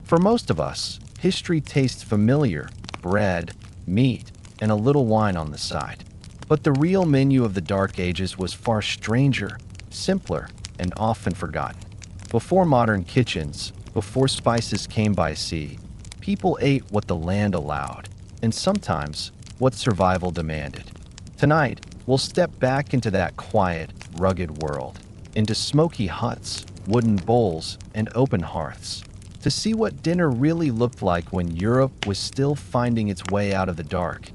For most of us, history tastes familiar: bread, meat, and a little wine on the side. But the real menu of the Dark Ages was far stranger, simpler, and often forgotten. Before modern kitchens, before spices came by sea, people ate what the land allowed, and sometimes what survival demanded. Tonight, we'll step back into that quiet, rugged world, into smoky huts, wooden bowls, and open hearths, to see what dinner really looked like when Europe was still finding its way out of the dark.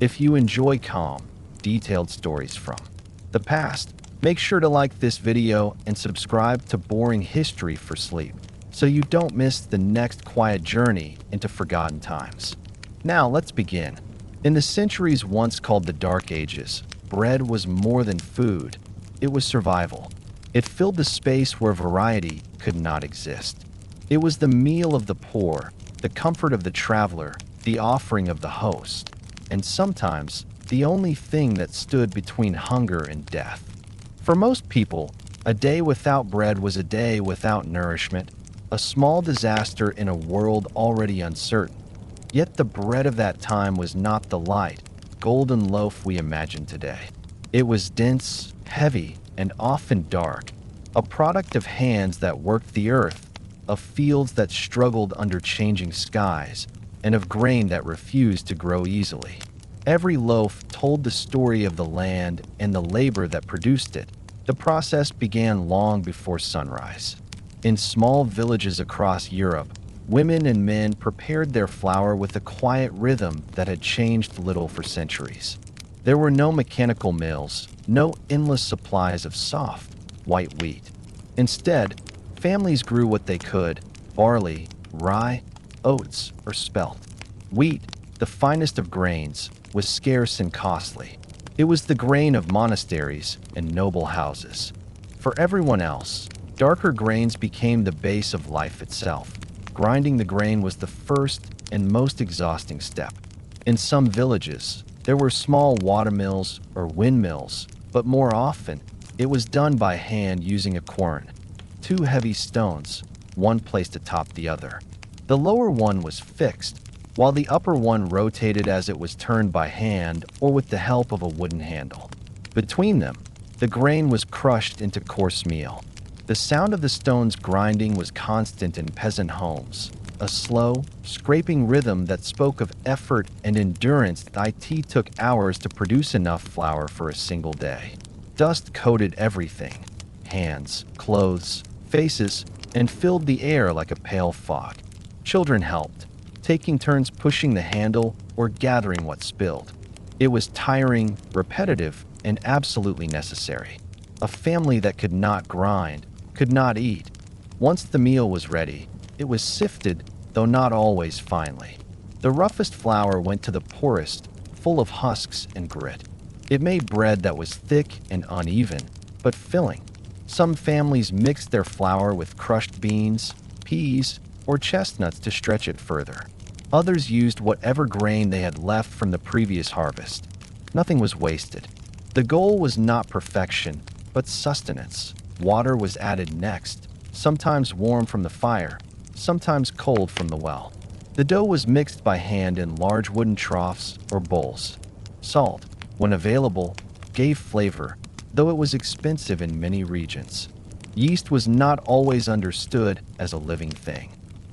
If you enjoy calm, detailed stories from the past, make sure to like this video and subscribe to Boring History for Sleep, so you don't miss the next quiet journey into forgotten times. Now let's begin. In the centuries once called the Dark Ages, bread was more than food, it was survival. It filled the space where variety could not exist. It was the meal of the poor, the comfort of the traveler, the offering of the host, and sometimes the only thing that stood between hunger and death. For most people, a day without bread was a day without nourishment, a small disaster in a world already uncertain. Yet the bread of that time was not the light, golden loaf we imagine today. It was dense, heavy, and often dark, a product of hands that worked the earth, of fields that struggled under changing skies, and of grain that refused to grow easily. Every loaf told the story of the land and the labor that produced it. The process began long before sunrise. In small villages across Europe, women and men prepared their flour with a quiet rhythm that had changed little for centuries. There were no mechanical mills, no endless supplies of soft, white wheat. Instead, families grew what they could: barley, rye, oats, or spelt. Wheat, the finest of grains, was scarce and costly. It was the grain of monasteries and noble houses. For everyone else, darker grains became the base of life itself. Grinding the grain was the first and most exhausting step. In some villages, there were small watermills or windmills, but more often, it was done by hand using a quern. Two heavy stones, one placed atop the other. The lower one was fixed, while the upper one rotated as it was turned by hand or with the help of a wooden handle. Between them, the grain was crushed into coarse meal. The sound of the stones grinding was constant in peasant homes, a slow, scraping rhythm that spoke of effort and endurance. It took hours to produce enough flour for a single day. Dust coated everything: hands, clothes, faces, and filled the air like a pale fog. Children helped, taking turns pushing the handle or gathering what spilled. It was tiring, repetitive, and absolutely necessary. A family that could not grind could not eat. Once the meal was ready, it was sifted, though not always finely. The roughest flour went to the poorest, full of husks and grit. It made bread that was thick and uneven, but filling. Some families mixed their flour with crushed beans, peas, or chestnuts to stretch it further. Others used whatever grain they had left from the previous harvest. Nothing was wasted. The goal was not perfection, but sustenance. Water was added next, sometimes warm from the fire, sometimes cold from the well. The dough was mixed by hand in large wooden troughs or bowls. Salt, when available, gave flavor, though it was expensive in many regions. Yeast was not always understood as a living thing.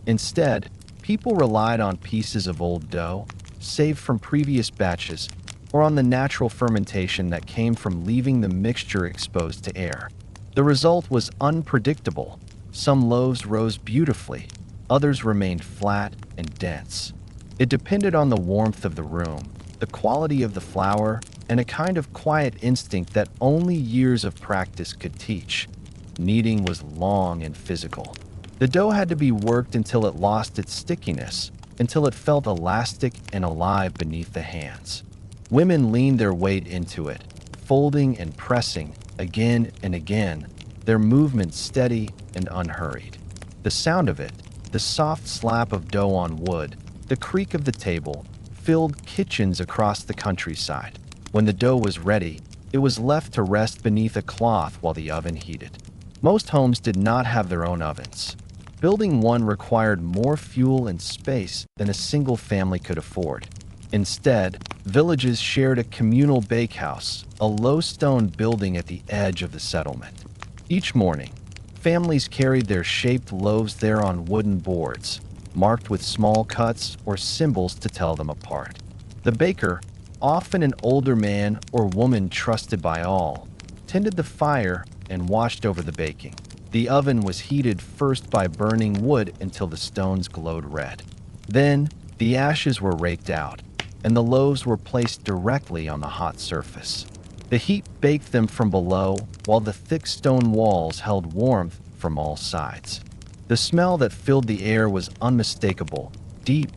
Instead, people relied on pieces of old dough, saved from previous batches, or on the natural fermentation that came from leaving the mixture exposed to air. The result was unpredictable. Some loaves rose beautifully, others remained flat and dense. It depended on the warmth of the room, the quality of the flour, and a kind of quiet instinct that only years of practice could teach. Kneading was long and physical. The dough had to be worked until it lost its stickiness, until it felt elastic and alive beneath the hands. Women leaned their weight into it, folding and pressing again and again, their movements steady and unhurried. The sound of it, the soft slap of dough on wood, the creak of the table, filled kitchens across the countryside. When the dough was ready, it was left to rest beneath a cloth while the oven heated. Most homes did not have their own ovens. Building one required more fuel and space than a single family could afford. Instead, villages shared a communal bakehouse, a low stone building at the edge of the settlement. Each morning, families carried their shaped loaves there on wooden boards, marked with small cuts or symbols to tell them apart. The baker, often an older man or woman trusted by all, tended the fire and watched over the baking. The oven was heated first by burning wood until the stones glowed red. Then, the ashes were raked out, and the loaves were placed directly on the hot surface. The heat baked them from below, while the thick stone walls held warmth from all sides. The smell that filled the air was unmistakable, deep,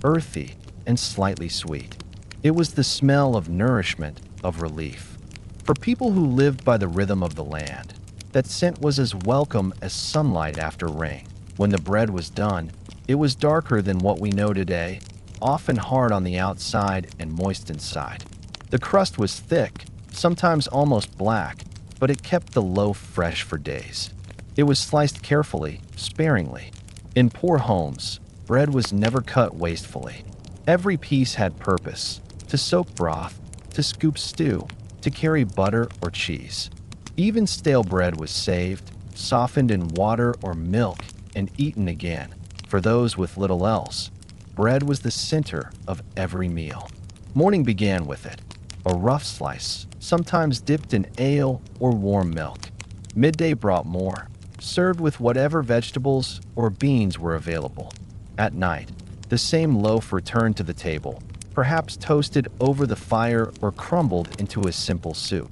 earthy, and slightly sweet. It was the smell of nourishment, of relief. For people who lived by the rhythm of the land, that scent was as welcome as sunlight after rain. When the bread was done, it was darker than what we know today, often hard on the outside and moist inside. The crust was thick, sometimes almost black, but it kept the loaf fresh for days. It was sliced carefully, sparingly. In poor homes, bread was never cut wastefully. Every piece had purpose: to soak broth, to scoop stew, to carry butter or cheese. Even stale bread was saved, softened in water or milk, and eaten again. For those with little else, bread was the center of every meal. Morning began with it, a rough slice, sometimes dipped in ale or warm milk. Midday brought more, served with whatever vegetables or beans were available. At night, the same loaf returned to the table, perhaps toasted over the fire or crumbled into a simple soup.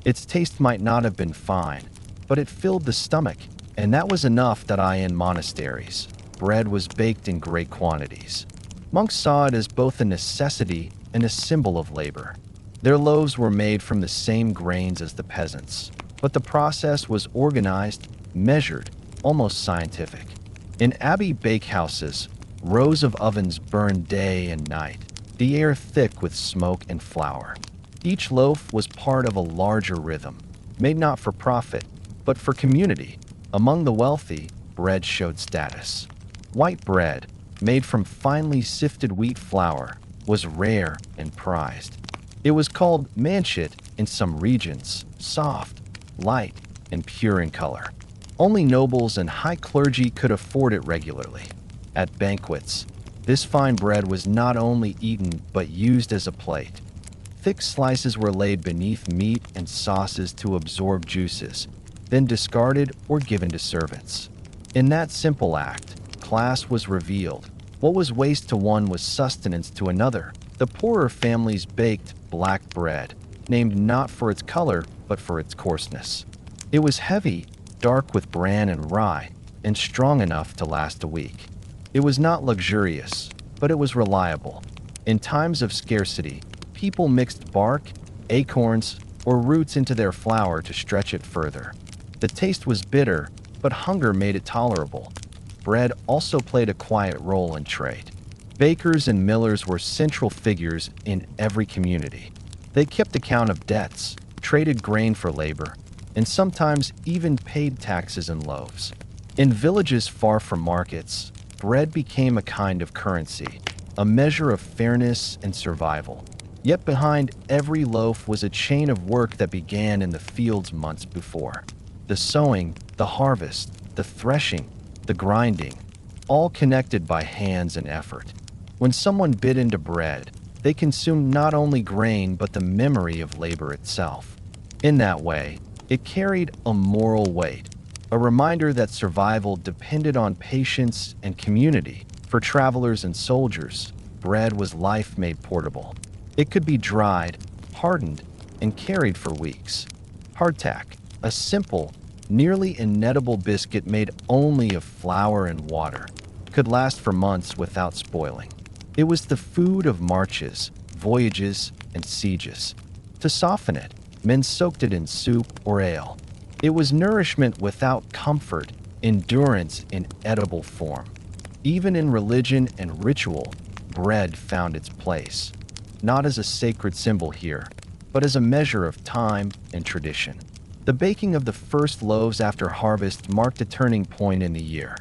Its taste might not have been fine, but it filled the stomach, and that was enough. That in monasteries, bread was baked in great quantities. Monks saw it as both a necessity and a symbol of labor. Their loaves were made from the same grains as the peasants, but the process was organized, measured, almost scientific. In abbey bakehouses, rows of ovens burned day and night, the air thick with smoke and flour. Each loaf was part of a larger rhythm, made not for profit, but for community. Among the wealthy, bread showed status. White bread, made from finely sifted wheat flour, was rare and prized. It was called manchet in some regions, soft, light, and pure in color. Only nobles and high clergy could afford it regularly. At banquets, this fine bread was not only eaten but used as a plate. Thick slices were laid beneath meat and sauces to absorb juices, then discarded or given to servants. In that simple act, class was revealed. What was waste to one was sustenance to another. The poorer families baked black bread, named not for its color but for its coarseness. It was heavy, dark with bran and rye, and strong enough to last a week. It was not luxurious, but it was reliable. In times of scarcity, people mixed bark, acorns, or roots into their flour to stretch it further. The taste was bitter, but hunger made it tolerable. Bread also played a quiet role in trade. Bakers and millers were central figures in every community. They kept account of debts, traded grain for labor, and sometimes even paid taxes in loaves. In villages far from markets, bread became a kind of currency, a measure of fairness and survival. Yet behind every loaf was a chain of work that began in the fields months before. The sowing, the harvest, the threshing, the grinding, all connected by hands and effort. When someone bit into bread, they consumed not only grain but the memory of labor itself. In that way, it carried a moral weight, a reminder that survival depended on patience and community. For travelers and soldiers, bread was life made portable. It could be dried, hardened, and carried for weeks. Hardtack, a simple, nearly inedible biscuit made only of flour and water, could last for months without spoiling. It was the food of marches, voyages, and sieges. To soften it, men soaked it in soup or ale. It was nourishment without comfort, endurance in edible form. Even in religion and ritual, bread found its place, not as a sacred symbol here, but as a measure of time and tradition. The baking of the first loaves after harvest marked a turning point in the year.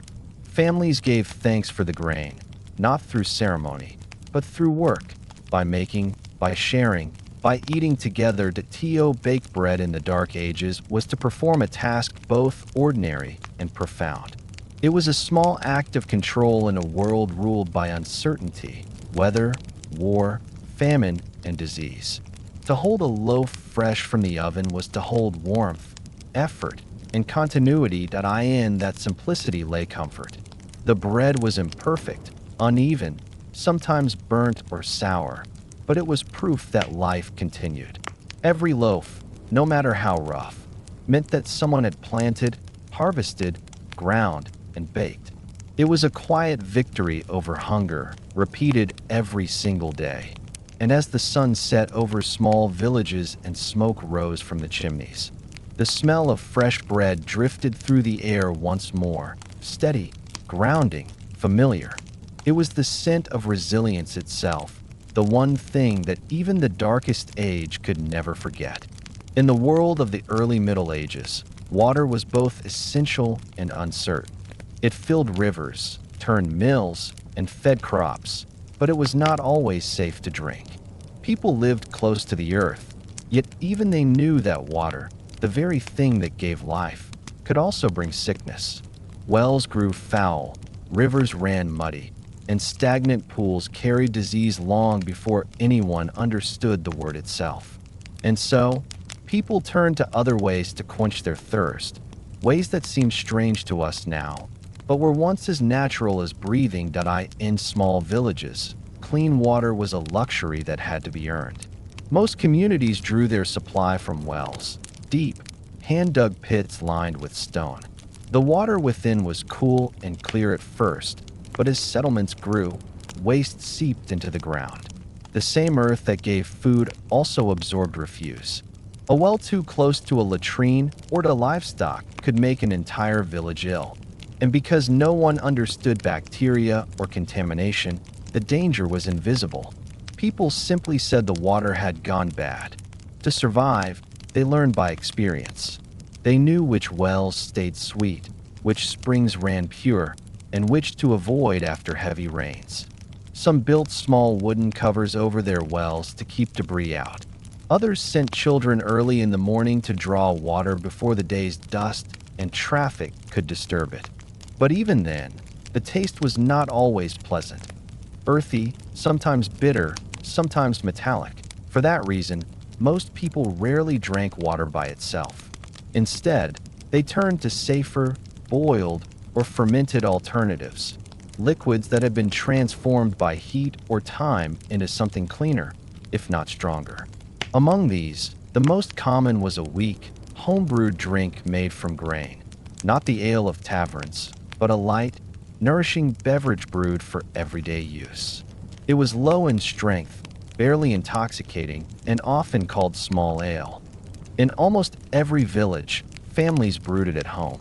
Families gave thanks for the grain, not through ceremony, but through work, by making, by sharing, by eating together. To bake bread in the Dark Ages was to perform a task both ordinary and profound. It was a small act of control in a world ruled by uncertainty, weather, war, famine, and disease. To hold a loaf fresh from the oven was to hold warmth, effort, and continuity. In that simplicity lay comfort. The bread was imperfect, uneven, sometimes burnt or sour, but it was proof that life continued. Every loaf, no matter how rough, meant that someone had planted, harvested, ground, and baked. It was a quiet victory over hunger, repeated every single day. And as the sun set over small villages and smoke rose from the chimneys, the smell of fresh bread drifted through the air once more, steady, grounding, familiar. It was the scent of resilience itself, the one thing that even the darkest age could never forget. In the world of the early Middle Ages, water was both essential and uncertain. It filled rivers, turned mills, and fed crops, but it was not always safe to drink. People lived close to the earth, yet even they knew that water, the very thing that gave life, could also bring sickness. Wells grew foul, rivers ran muddy, and stagnant pools carried disease long before anyone understood the word itself. And so, people turned to other ways to quench their thirst, ways that seem strange to us now, but were once as natural as breathing. In small villages, clean water was a luxury that had to be earned. Most communities drew their supply from wells, deep, hand-dug pits lined with stone. The water within was cool and clear at first, but as settlements grew, waste seeped into the ground. The same earth that gave food also absorbed refuse. A well too close to a latrine or to livestock could make an entire village ill. And because no one understood bacteria or contamination, the danger was invisible. People simply said the water had gone bad. To survive, they learned by experience. They knew which wells stayed sweet, which springs ran pure, and which to avoid after heavy rains. Some built small wooden covers over their wells to keep debris out. Others sent children early in the morning to draw water before the day's dust and traffic could disturb it. But even then, the taste was not always pleasant. Earthy, sometimes bitter, sometimes metallic. For that reason, most people rarely drank water by itself. Instead, they turned to safer, boiled, or fermented alternatives, liquids that had been transformed by heat or time into something cleaner, if not stronger. Among these, the most common was a weak, homebrewed drink made from grain, not the ale of taverns, but a light, nourishing beverage brewed for everyday use. It was low in strength, barely intoxicating, and often called small ale. In almost every village, families brewed it at home.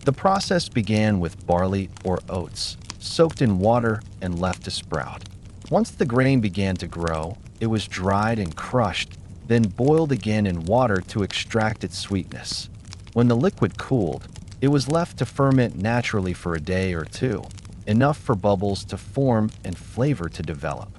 The process began with barley or oats, soaked in water and left to sprout. Once the grain began to grow, it was dried and crushed, then boiled again in water to extract its sweetness. When the liquid cooled, it was left to ferment naturally for a day or two, enough for bubbles to form and flavor to develop.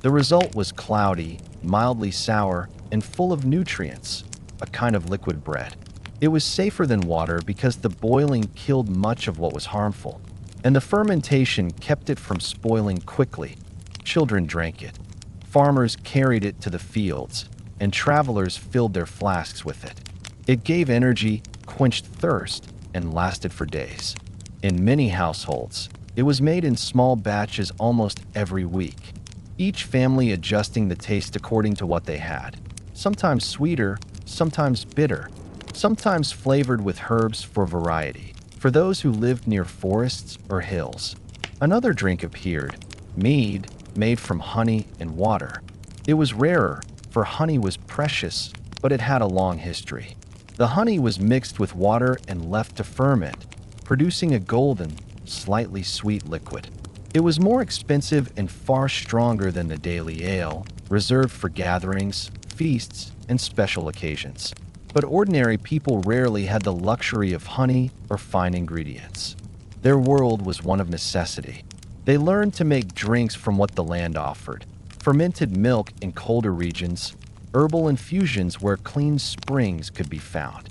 The result was cloudy, mildly sour, and full of nutrients, a kind of liquid bread. It was safer than water because the boiling killed much of what was harmful, and the fermentation kept it from spoiling quickly. Children drank it. Farmers carried it to the fields, and travelers filled their flasks with it. It gave energy, quenched thirst, and lasted for days. In many households, it was made in small batches almost every week, each family adjusting the taste according to what they had. Sometimes sweeter, sometimes bitter, sometimes flavored with herbs for variety, for those who lived near forests or hills. Another drink appeared, mead, made from honey and water. It was rarer, for honey was precious, but it had a long history. The honey was mixed with water and left to ferment, producing a golden, slightly sweet liquid. It was more expensive and far stronger than the daily ale, reserved for gatherings, feasts, and special occasions. But ordinary people rarely had the luxury of honey or fine ingredients. Their world was one of necessity. They learned to make drinks from what the land offered, fermented milk in colder regions, herbal infusions where clean springs could be found.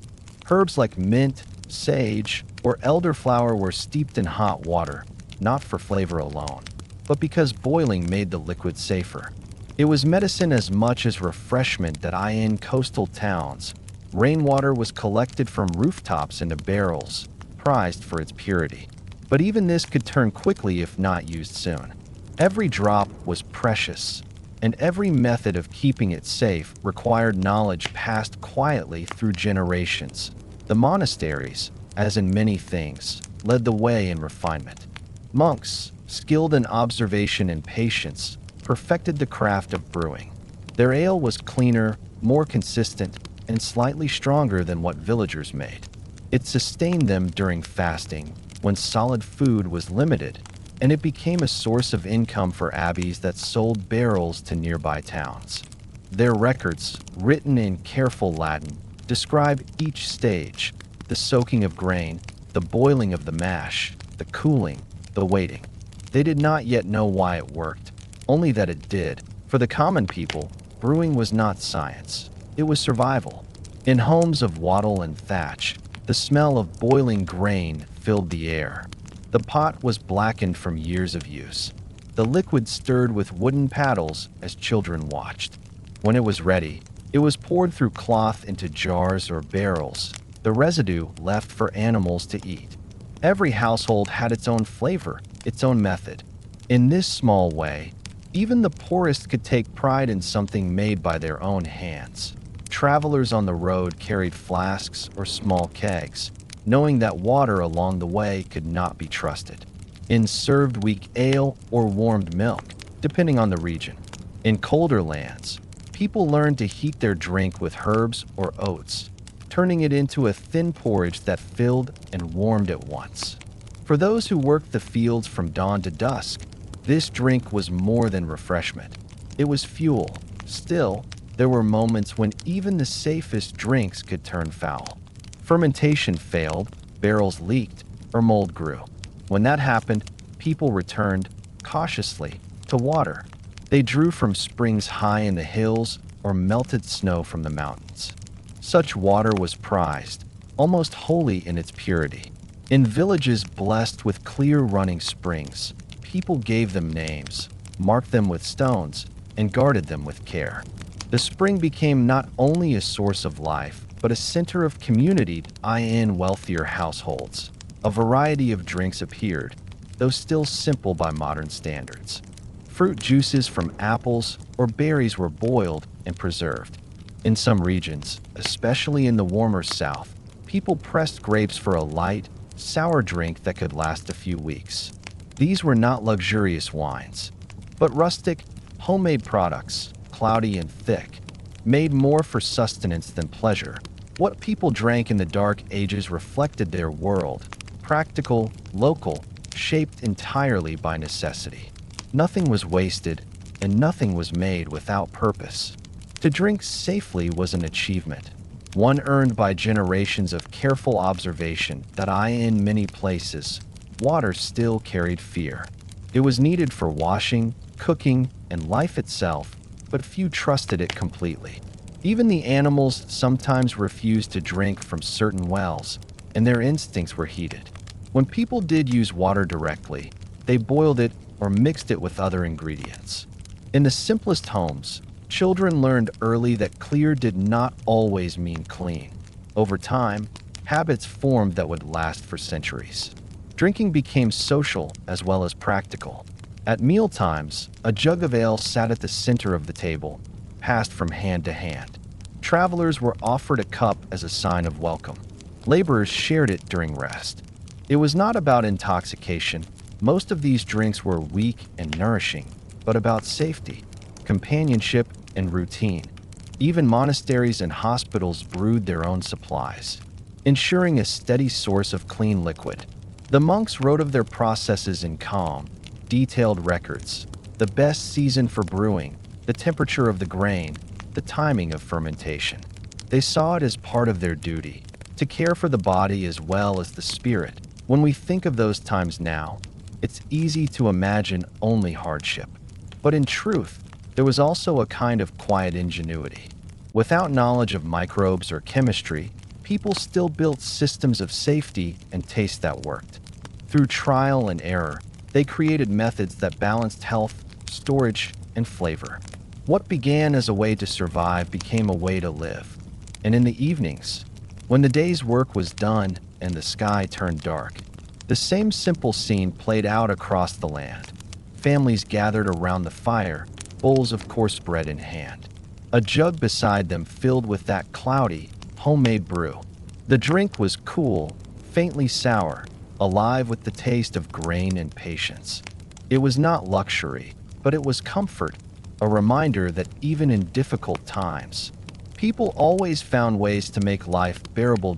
Herbs like mint, sage, or elderflower were steeped in hot water, not for flavor alone, but because boiling made the liquid safer. It was medicine as much as refreshment that in coastal towns, rainwater was collected from rooftops into barrels, prized for its purity. But even this could turn quickly if not used soon. Every drop was precious, and every method of keeping it safe required knowledge passed quietly through generations. The monasteries, as in many things, led the way in refinement. Monks, skilled in observation and patience, perfected the craft of brewing. Their ale was cleaner, more consistent, and slightly stronger than what villagers made. It sustained them during fasting, when solid food was limited, and it became a source of income for abbeys that sold barrels to nearby towns. Their records, written in careful Latin, describe each stage: the soaking of grain, the boiling of the mash, the cooling, the waiting. They did not yet know why it worked, only that it did. For the common people, brewing was not science, it was survival. In homes of wattle and thatch, the smell of boiling grain filled the air. The pot was blackened from years of use. The liquid stirred with wooden paddles as children watched. When it was ready, it was poured through cloth into jars or barrels, the residue left for animals to eat. Every household had its own flavor, its own method. In this small way, even the poorest could take pride in something made by their own hands. Travelers on the road carried flasks or small kegs, knowing that water along the way could not be trusted. In served weak ale or warmed milk, depending on the region. In colder lands, people learned to heat their drink with herbs or oats, turning it into a thin porridge that filled and warmed at once. For those who worked the fields from dawn to dusk, this drink was more than refreshment. It was fuel. Still, there were moments when even the safest drinks could turn foul. Fermentation failed, barrels leaked, or mold grew. When that happened, people returned, cautiously, to water. They drew from springs high in the hills or melted snow from the mountains. Such water was prized, almost holy in its purity. In villages blessed with clear running springs, people gave them names, marked them with stones, and guarded them with care. The spring became not only a source of life, but a center of community in wealthier households. A variety of drinks appeared, though still simple by modern standards. Fruit juices from apples or berries were boiled and preserved. In some regions, especially in the warmer south, people pressed grapes for a light, sour drink that could last a few weeks. These were not luxurious wines, but rustic, homemade products, cloudy and thick, made more for sustenance than pleasure. What people drank in the Dark Ages reflected their world, practical, local, shaped entirely by necessity. Nothing was wasted, and nothing was made without purpose. To drink safely was an achievement, one earned by generations of careful observation that in many places, water still carried fear. It was needed for washing, cooking, and life itself, but few trusted it completely. Even the animals sometimes refused to drink from certain wells, and their instincts were heeded. When people did use water directly, they boiled it or mixed it with other ingredients. In the simplest homes, children learned early that clear did not always mean clean. Over time, habits formed that would last for centuries. Drinking became social as well as practical. At mealtimes, a jug of ale sat at the center of the table, passed from hand to hand. Travelers were offered a cup as a sign of welcome. Laborers shared it during rest. It was not about intoxication. Most of these drinks were weak and nourishing, but about safety, companionship, and routine. Even monasteries and hospitals brewed their own supplies, ensuring a steady source of clean liquid. The monks wrote of their processes in calm, detailed records, the best season for brewing, the temperature of the grain, the timing of fermentation. They saw it as part of their duty, to care for the body as well as the spirit, When we think of those times now, it's easy to imagine only hardship. But in truth, there was also a kind of quiet ingenuity. Without knowledge of microbes or chemistry, people still built systems of safety and taste that worked. Through trial and error, they created methods that balanced health, storage, and flavor. What began as a way to survive became a way to live. And in the evenings, when the day's work was done and the sky turned dark, the same simple scene played out across the land. Families gathered around the fire, bowls of coarse bread in hand. A jug beside them filled with that cloudy, homemade brew. The drink was cool, faintly sour, alive with the taste of grain and patience. It was not luxury, but it was comfort, a reminder that even in difficult times, people always found ways to make life bearable.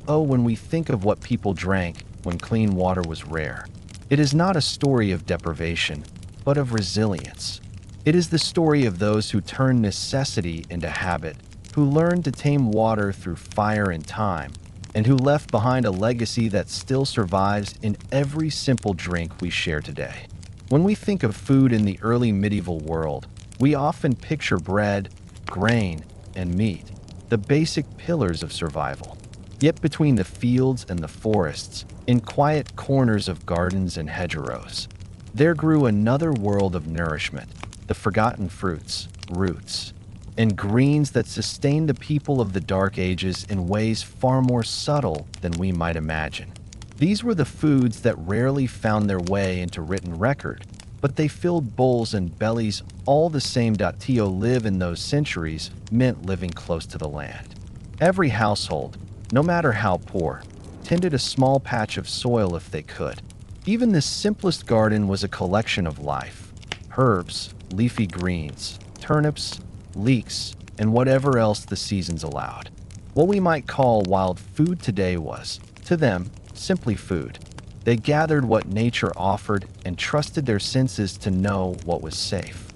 When we think of what people drank when clean water was rare, it is not a story of deprivation, but of resilience. It is the story of those who turned necessity into habit, who learned to tame water through fire and time, and who left behind a legacy that still survives in every simple drink we share today. When we think of food in the early medieval world, we often picture bread, grain, and meat, the basic pillars of survival. Yet between the fields and the forests, in quiet corners of gardens and hedgerows, there grew another world of nourishment, the forgotten fruits, roots, and greens that sustained the people of the Dark Ages in ways far more subtle than we might imagine. These were the foods that rarely found their way into written record, but they filled bowls and bellies all the same. To live in those centuries meant living close to the land. Every household, no matter how poor, tended a small patch of soil if they could. Even the simplest garden was a collection of life: herbs, leafy greens, turnips, leeks, and whatever else the seasons allowed. What we might call wild food today was, to them, simply food. They gathered what nature offered and trusted their senses to know what was safe.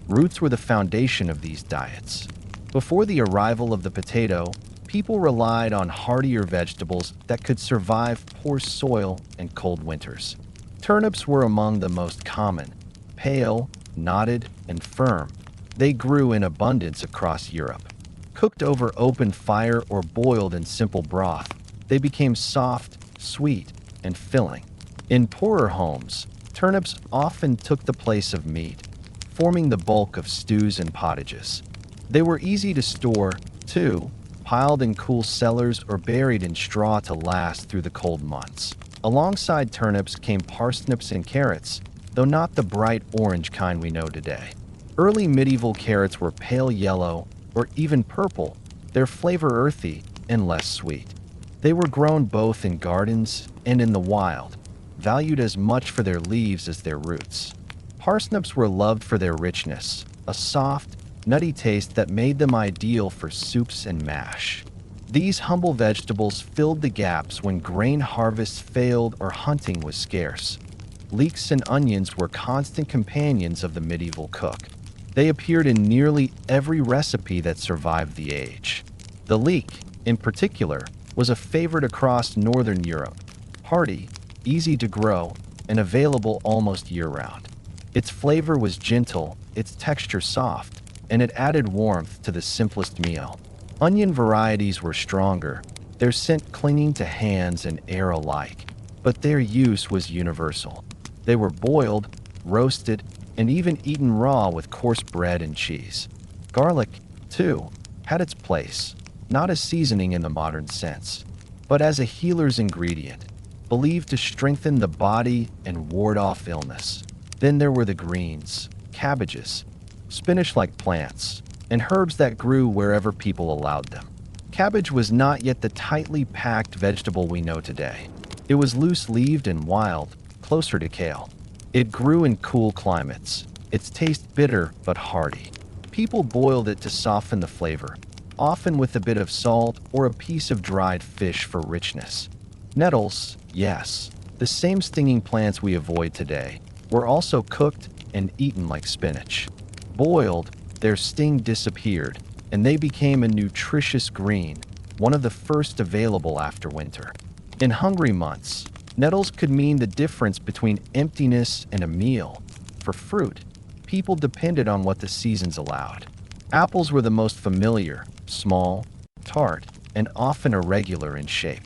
Roots were the foundation of these diets. Before the arrival of the potato, people relied on hardier vegetables that could survive poor soil and cold winters. Turnips were among the most common, pale, knotted, and firm. They grew in abundance across Europe. Cooked over open fire or boiled in simple broth, they became soft, sweet, and filling. In poorer homes, turnips often took the place of meat, forming the bulk of stews and pottages. They were easy to store, too, piled in cool cellars or buried in straw to last through the cold months. Alongside turnips came parsnips and carrots, though not the bright orange kind we know today. Early medieval carrots were pale yellow or even purple, their flavor earthy and less sweet. They were grown both in gardens and in the wild, valued as much for their leaves as their roots. Parsnips were loved for their richness, a soft, nutty taste that made them ideal for soups and mash. These humble vegetables filled the gaps when grain harvests failed or hunting was scarce. Leeks and onions were constant companions of the medieval cook. They appeared in nearly every recipe that survived the age. The leek, in particular, was a favorite across northern Europe, hardy, easy to grow, and available almost year-round. Its flavor was gentle, its texture soft, and it added warmth to the simplest meal. Onion varieties were stronger, their scent clinging to hands and air alike, but their use was universal. They were boiled, roasted, and even eaten raw with coarse bread and cheese. Garlic, too, had its place, not as seasoning in the modern sense, but as a healer's ingredient, believed to strengthen the body and ward off illness. Then there were the greens, cabbages, spinach-like plants, and herbs that grew wherever people allowed them. Cabbage was not yet the tightly packed vegetable we know today. It was loose-leaved and wild, closer to kale. It grew in cool climates, its taste bitter but hearty. People boiled it to soften the flavor, often with a bit of salt or a piece of dried fish for richness. Nettles, yes, the same stinging plants we avoid today, were also cooked and eaten like spinach. Boiled, their sting disappeared, and they became a nutritious green, one of the first available after winter. In hungry months, Nettles could mean the difference between emptiness and a meal. For fruit, people depended on what the seasons allowed. Apples were the most familiar, small, tart, and often irregular in shape.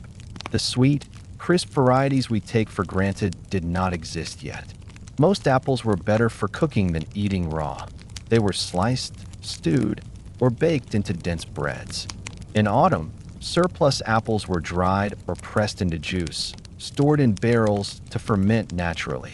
The sweet, crisp varieties we take for granted did not exist yet. Most apples were better for cooking than eating raw. They were sliced, stewed, or baked into dense breads. In autumn, surplus apples were dried or pressed into juice, stored in barrels to ferment naturally.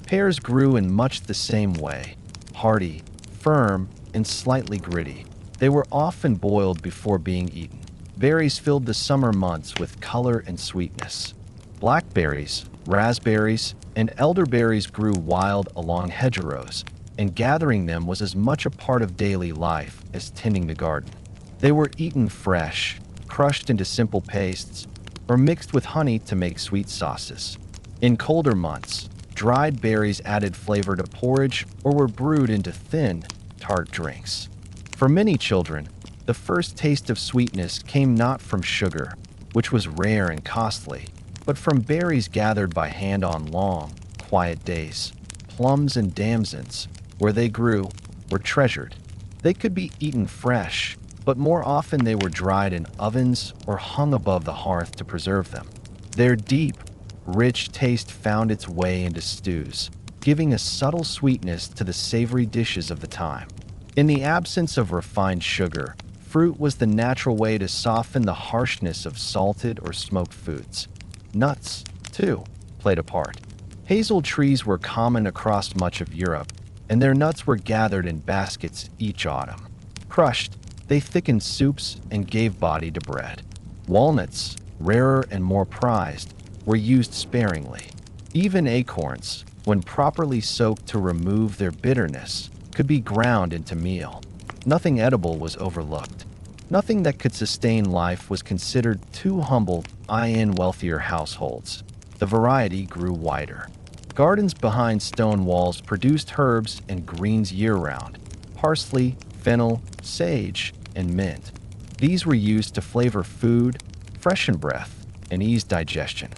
Pears grew in much the same way, hardy, firm, and slightly gritty. They were often boiled before being eaten. Berries filled the summer months with color and sweetness. Blackberries, raspberries, and elderberries grew wild along hedgerows, and gathering them was as much a part of daily life as tending the garden. They were eaten fresh, crushed into simple pastes, or mixed with honey to make sweet sauces. In colder months, dried berries added flavor to porridge or were brewed into thin, tart drinks. For many children, the first taste of sweetness came not from sugar, which was rare and costly, but from berries gathered by hand on long, quiet days. Plums and damsons, where they grew, were treasured. They could be eaten fresh, but more often they were dried in ovens or hung above the hearth to preserve them. Their deep, rich taste found its way into stews, giving a subtle sweetness to the savory dishes of the time. In the absence of refined sugar, fruit was the natural way to soften the harshness of salted or smoked foods. Nuts, too, played a part. Hazel trees were common across much of Europe, and their nuts were gathered in baskets each autumn. Crushed, they thickened soups and gave body to bread. Walnuts, rarer and more prized, were used sparingly. Even acorns, when properly soaked to remove their bitterness, could be ground into meal. Nothing edible was overlooked. Nothing that could sustain life was considered too humble in wealthier households. The variety grew wider. Gardens behind stone walls produced herbs and greens year-round: parsley, fennel, sage, and mint. These were used to flavor food, freshen breath, and ease digestion.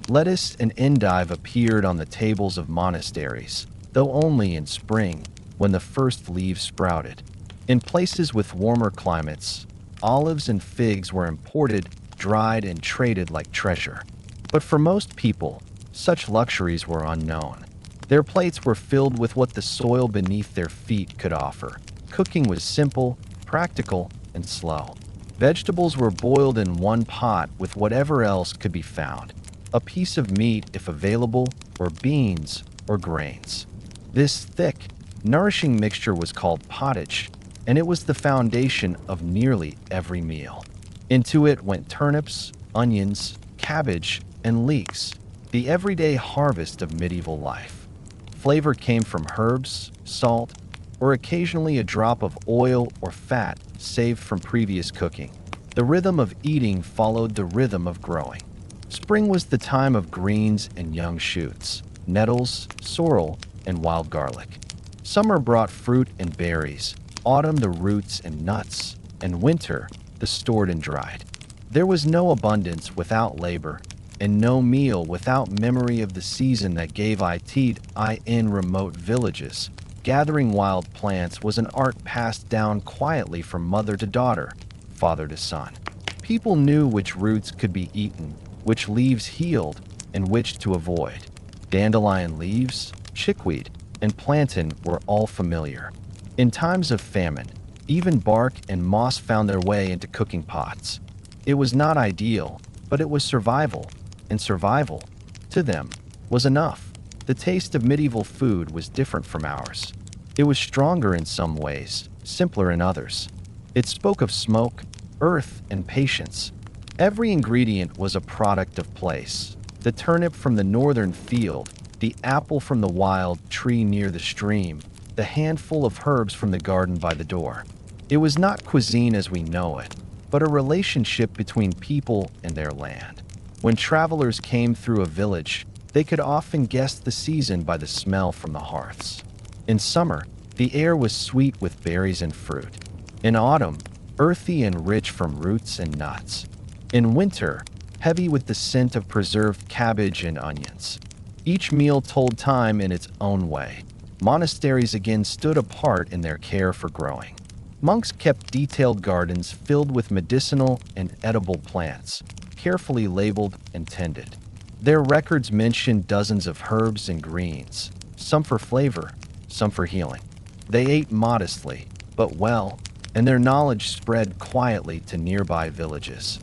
Lettuce and endive appeared on the tables of monasteries, though only in spring, when the first leaves sprouted. In places with warmer climates, olives and figs were imported, dried, and traded like treasure. But for most people, such luxuries were unknown. Their plates were filled with what the soil beneath their feet could offer. Cooking was simple, practical, and slow. Vegetables were boiled in one pot with whatever else could be found: a piece of meat if available, or beans, or grains. This thick, nourishing mixture was called pottage, and it was the foundation of nearly every meal. Into it went turnips, onions, cabbage, and leeks, the everyday harvest of medieval life. Flavor came from herbs, salt, or occasionally a drop of oil or fat saved from previous cooking. The rhythm of eating followed the rhythm of growing. Spring was the time of greens and young shoots, nettles, sorrel, and wild garlic. Summer brought fruit and berries, autumn the roots and nuts, and winter the stored and dried. There was no abundance without labor, and no meal without memory of the season that gave it in remote villages. Gathering wild plants was an art passed down quietly from mother to daughter, father to son. People knew which roots could be eaten, which leaves healed, and which to avoid. Dandelion leaves, chickweed, and plantain were all familiar. In times of famine, even bark and moss found their way into cooking pots. It was not ideal, but it was survival, and survival, to them, was enough. The taste of medieval food was different from ours. It was stronger in some ways, simpler in others. It spoke of smoke, earth, and patience. Every ingredient was a product of place: the turnip from the northern field, the apple from the wild tree near the stream, the handful of herbs from the garden by the door. It was not cuisine as we know it, but a relationship between people and their land. When travelers came through a village, they could often guess the season by the smell from the hearths. In summer, the air was sweet with berries and fruit. In autumn, earthy and rich from roots and nuts. In winter, heavy with the scent of preserved cabbage and onions. Each meal told time in its own way. Monasteries again stood apart in their care for growing. Monks kept detailed gardens filled with medicinal and edible plants, carefully labeled and tended. Their records mention dozens of herbs and greens, some for flavor, some for healing. They ate modestly, but well, and their knowledge spread quietly to nearby villages.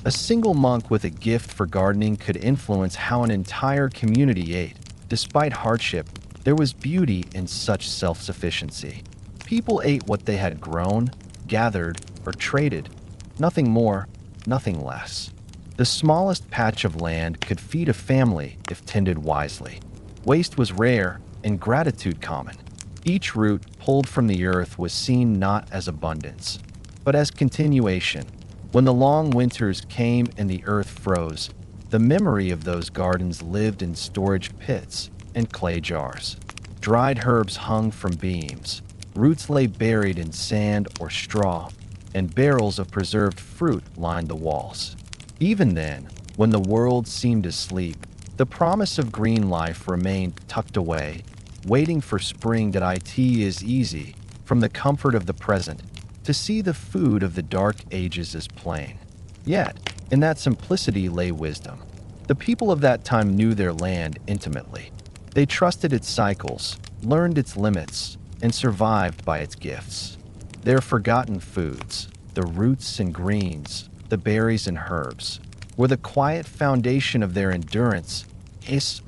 A single monk with a gift for gardening could influence how an entire community ate. Despite hardship, there was beauty in such self-sufficiency. People ate what they had grown, gathered, or traded. Nothing more, nothing less. The smallest patch of land could feed a family if tended wisely. Waste was rare and gratitude common. Each root pulled from the earth was seen not as abundance, but as continuation. When the long winters came and the earth froze, the memory of those gardens lived in storage pits and clay jars. Dried herbs hung from beams, roots lay buried in sand or straw, and barrels of preserved fruit lined the walls. Even then, when the world seemed asleep, the promise of green life remained tucked away, waiting for spring. It is easy, from the comfort of the present, to see the food of the dark ages as plain. Yet, in that simplicity lay wisdom. The people of that time knew their land intimately. They trusted its cycles, learned its limits, and survived by its gifts. Their forgotten foods, the roots and greens, the berries and herbs, were the quiet foundation of their endurance.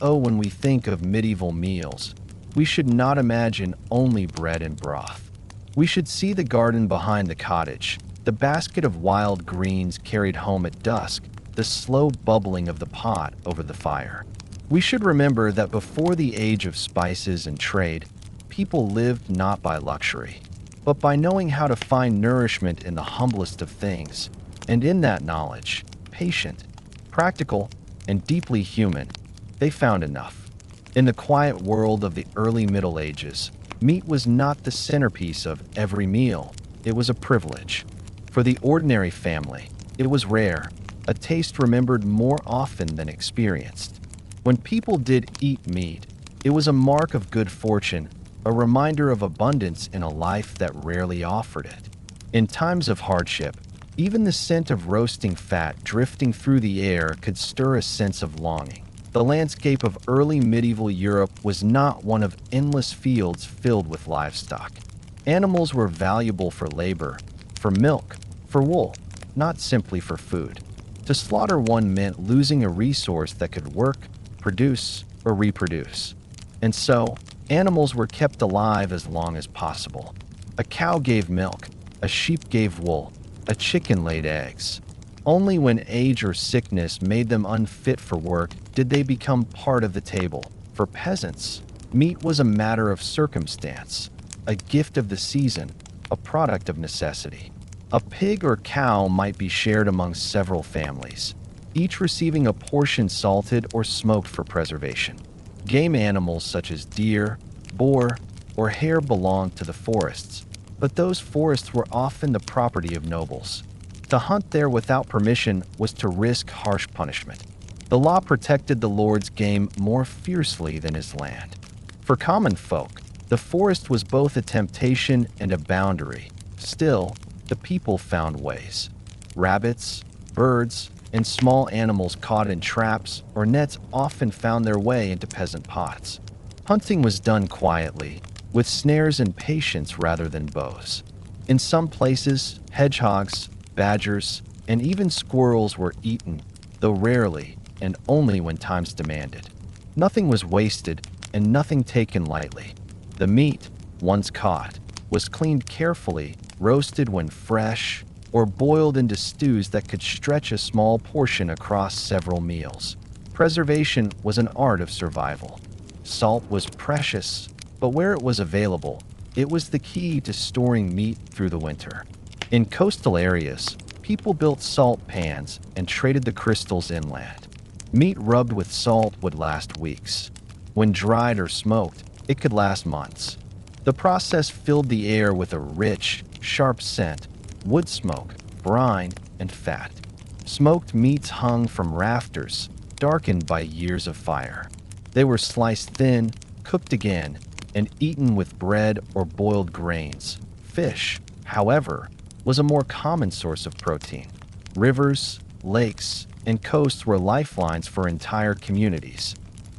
When we think of medieval meals, we should not imagine only bread and broth. We should see the garden behind the cottage, the basket of wild greens carried home at dusk, the slow bubbling of the pot over the fire. We should remember that before the age of spices and trade, people lived not by luxury, but by knowing how to find nourishment in the humblest of things, and in that knowledge, patient, practical, and deeply human, they found enough. In the quiet world of the early Middle Ages, meat was not the centerpiece of every meal. It was a privilege. For the ordinary family, it was rare, a taste remembered more often than experienced. When people did eat meat, it was a mark of good fortune, a reminder of abundance in a life that rarely offered it. In times of hardship, even the scent of roasting fat drifting through the air could stir a sense of longing. The landscape of early medieval Europe was not one of endless fields filled with livestock. Animals were valuable for labor, for milk, for wool, not simply for food. To slaughter one meant losing a resource that could work, produce, or reproduce. And so, animals were kept alive as long as possible. A cow gave milk, a sheep gave wool, a chicken laid eggs. Only when age or sickness made them unfit for work did they become part of the table. For peasants, meat was a matter of circumstance, a gift of the season, a product of necessity. A pig or cow might be shared among several families, each receiving a portion salted or smoked for preservation. Game animals such as deer, boar, or hare belonged to the forests, but those forests were often the property of nobles. To hunt there without permission was to risk harsh punishment. The law protected the lord's game more fiercely than his land. For common folk, the forest was both a temptation and a boundary. Still, the people found ways. Rabbits, birds, and small animals caught in traps or nets often found their way into peasant pots. Hunting was done quietly, with snares and patience rather than bows. In some places, hedgehogs, badgers, and even squirrels were eaten, though rarely and only when times demanded. Nothing was wasted and nothing taken lightly. The meat, once caught, was cleaned carefully, roasted when fresh, or boiled into stews that could stretch a small portion across several meals. Preservation was an art of survival. Salt was precious, but where it was available, it was the key to storing meat through the winter. In coastal areas, people built salt pans and traded the crystals inland. Meat rubbed with salt would last weeks. When dried or smoked, it could last months. The process filled the air with a rich, sharp scent, wood smoke, brine, and fat. Smoked meats hung from rafters, darkened by years of fire. They were sliced thin, cooked again, and eaten with bread or boiled grains. Fish, however, was a more common source of protein. Rivers, lakes, and coasts were lifelines for entire communities.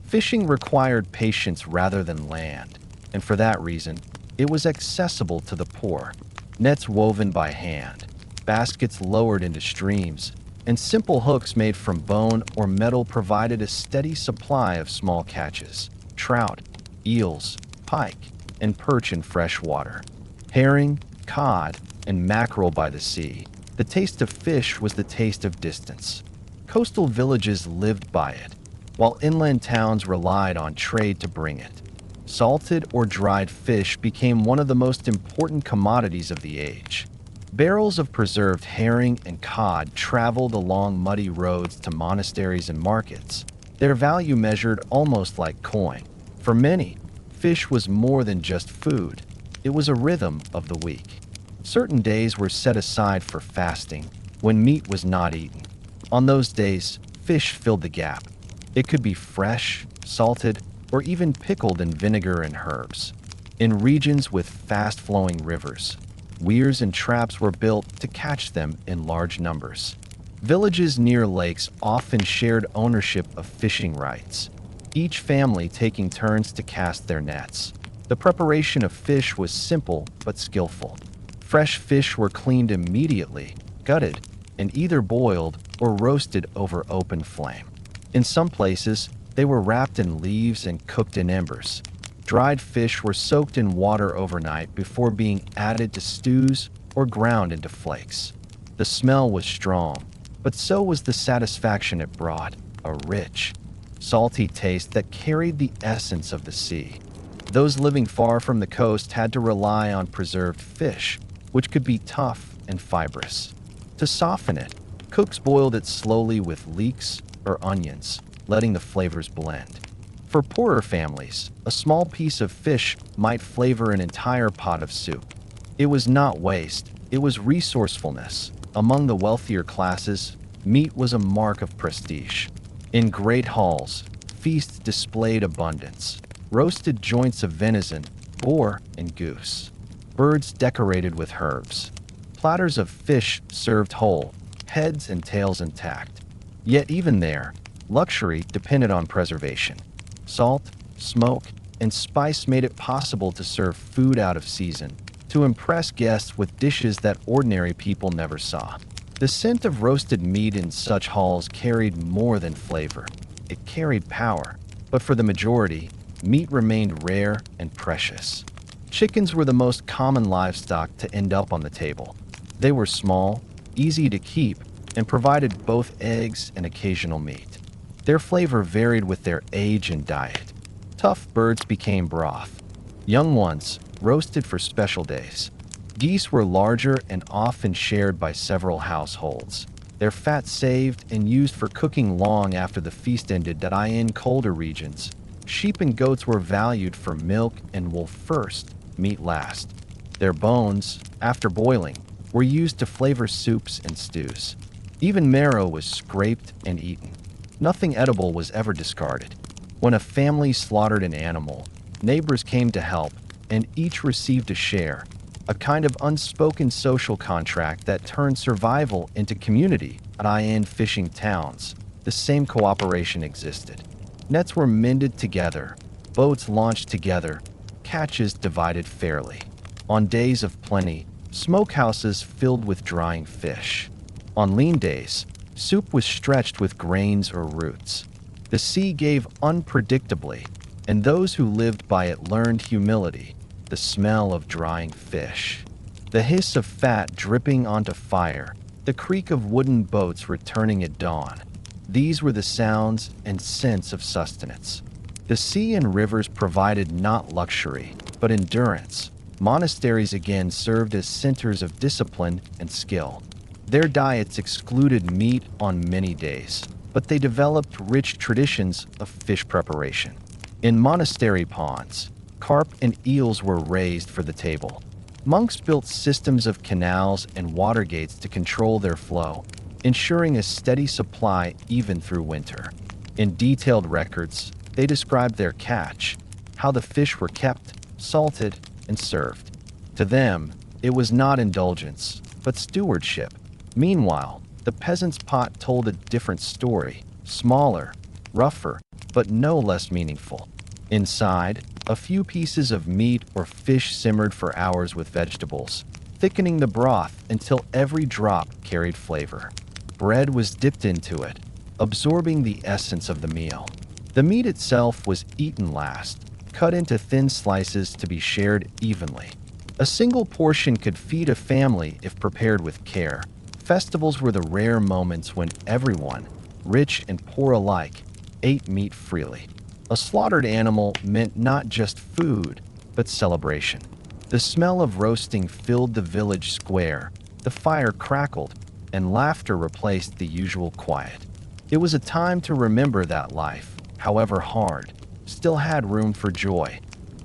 Fishing required patience rather than land, and for that reason, it was accessible to the poor. Nets woven by hand, baskets lowered into streams, and simple hooks made from bone or metal provided a steady supply of small catches: trout, eels, pike, and perch in fresh water. Herring, cod, and mackerel by the sea. The taste of fish was the taste of distance. Coastal villages lived by it, while inland towns relied on trade to bring it. Salted or dried fish became one of the most important commodities of the age. Barrels of preserved herring and cod traveled along muddy roads to monasteries and markets, their value measured almost like coin. For many, fish was more than just food. It was a rhythm of the week. Certain days were set aside for fasting, when meat was not eaten. On those days, fish filled the gap. It could be fresh, salted, or even pickled in vinegar and herbs. In regions with fast-flowing rivers, weirs and traps were built to catch them in large numbers. Villages near lakes often shared ownership of fishing rights, each family taking turns to cast their nets. The preparation of fish was simple but skillful. Fresh fish were cleaned immediately, gutted, and either boiled or roasted over open flame. In some places, they were wrapped in leaves and cooked in embers. Dried fish were soaked in water overnight before being added to stews or ground into flakes. The smell was strong, but so was the satisfaction it brought, a rich, salty taste that carried the essence of the sea. Those living far from the coast had to rely on preserved fish, which could be tough and fibrous. To soften it, cooks boiled it slowly with leeks or onions, letting the flavors blend. For poorer families, a small piece of fish might flavor an entire pot of soup. It was not waste, it was resourcefulness. Among the wealthier classes, meat was a mark of prestige. In great halls, feasts displayed abundance. Roasted joints of venison, boar, and goose. Birds decorated with herbs. Platters of fish served whole, heads and tails intact. Yet even there, luxury depended on preservation. Salt, smoke, and spice made it possible to serve food out of season, to impress guests with dishes that ordinary people never saw. The scent of roasted meat in such halls carried more than flavor. It carried power. But for the majority, meat remained rare and precious. Chickens were the most common livestock to end up on the table. They were small, easy to keep, and provided both eggs and occasional meat. Their flavor varied with their age and diet. Tough birds became broth. Young ones, roasted for special days. Geese were larger and often shared by several households. Their fat saved and used for cooking long after the feast ended. In colder regions, sheep and goats were valued for milk and wool first, meat last. Their bones, after boiling, were used to flavor soups and stews. Even marrow was scraped and eaten. Nothing edible was ever discarded. When a family slaughtered an animal, neighbors came to help, and each received a share, a kind of unspoken social contract that turned survival into community. In fishing towns, the same cooperation existed. Nets were mended together, boats launched together, catches divided fairly. On days of plenty, smokehouses filled with drying fish. On lean days, soup was stretched with grains or roots. The sea gave unpredictably, and those who lived by it learned humility, the smell of drying fish, the hiss of fat dripping onto fire, the creak of wooden boats returning at dawn. These were the sounds and scents of sustenance. The sea and rivers provided not luxury, but endurance. Monasteries again served as centers of discipline and skill. Their diets excluded meat on many days, but they developed rich traditions of fish preparation. In monastery ponds, carp and eels were raised for the table. Monks built systems of canals and water gates to control their flow, ensuring a steady supply even through winter. In detailed records, they described their catch, how the fish were kept, salted, and served. To them, it was not indulgence, but stewardship. Meanwhile, the peasant's pot told a different story, smaller, rougher, but no less meaningful. Inside, a few pieces of meat or fish simmered for hours with vegetables, thickening the broth until every drop carried flavor. Bread was dipped into it, absorbing the essence of the meal. The meat itself was eaten last, cut into thin slices to be shared evenly. A single portion could feed a family if prepared with care. Festivals were the rare moments when everyone, rich and poor alike, ate meat freely. A slaughtered animal meant not just food, but celebration. The smell of roasting filled the village square, the fire crackled, and laughter replaced the usual quiet. It was a time to remember that life, however hard, still had room for joy.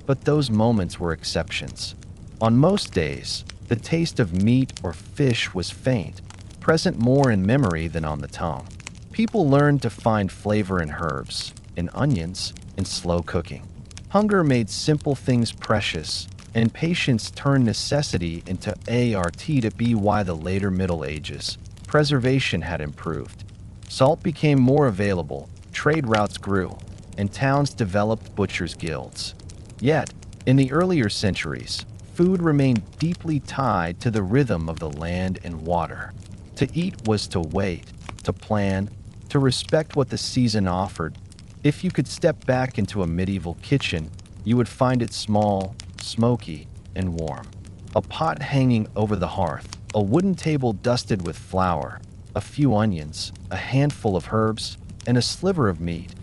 But those moments were exceptions. On most days, the taste of meat or fish was faint, present more in memory than on the tongue. People learned to find flavor in herbs, in onions, in slow cooking. Hunger made simple things precious, and patience turned necessity into art to be why the later Middle Ages. Preservation had improved. Salt became more available, trade routes grew, and towns developed butchers' guilds. Yet, in the earlier centuries, food remained deeply tied to the rhythm of the land and water. To eat was to wait, to plan, to respect what the season offered. If you could step back into a medieval kitchen, you would find it small, smoky, and warm. A pot hanging over the hearth, a wooden table dusted with flour, a few onions, a handful of herbs, and a sliver of meat.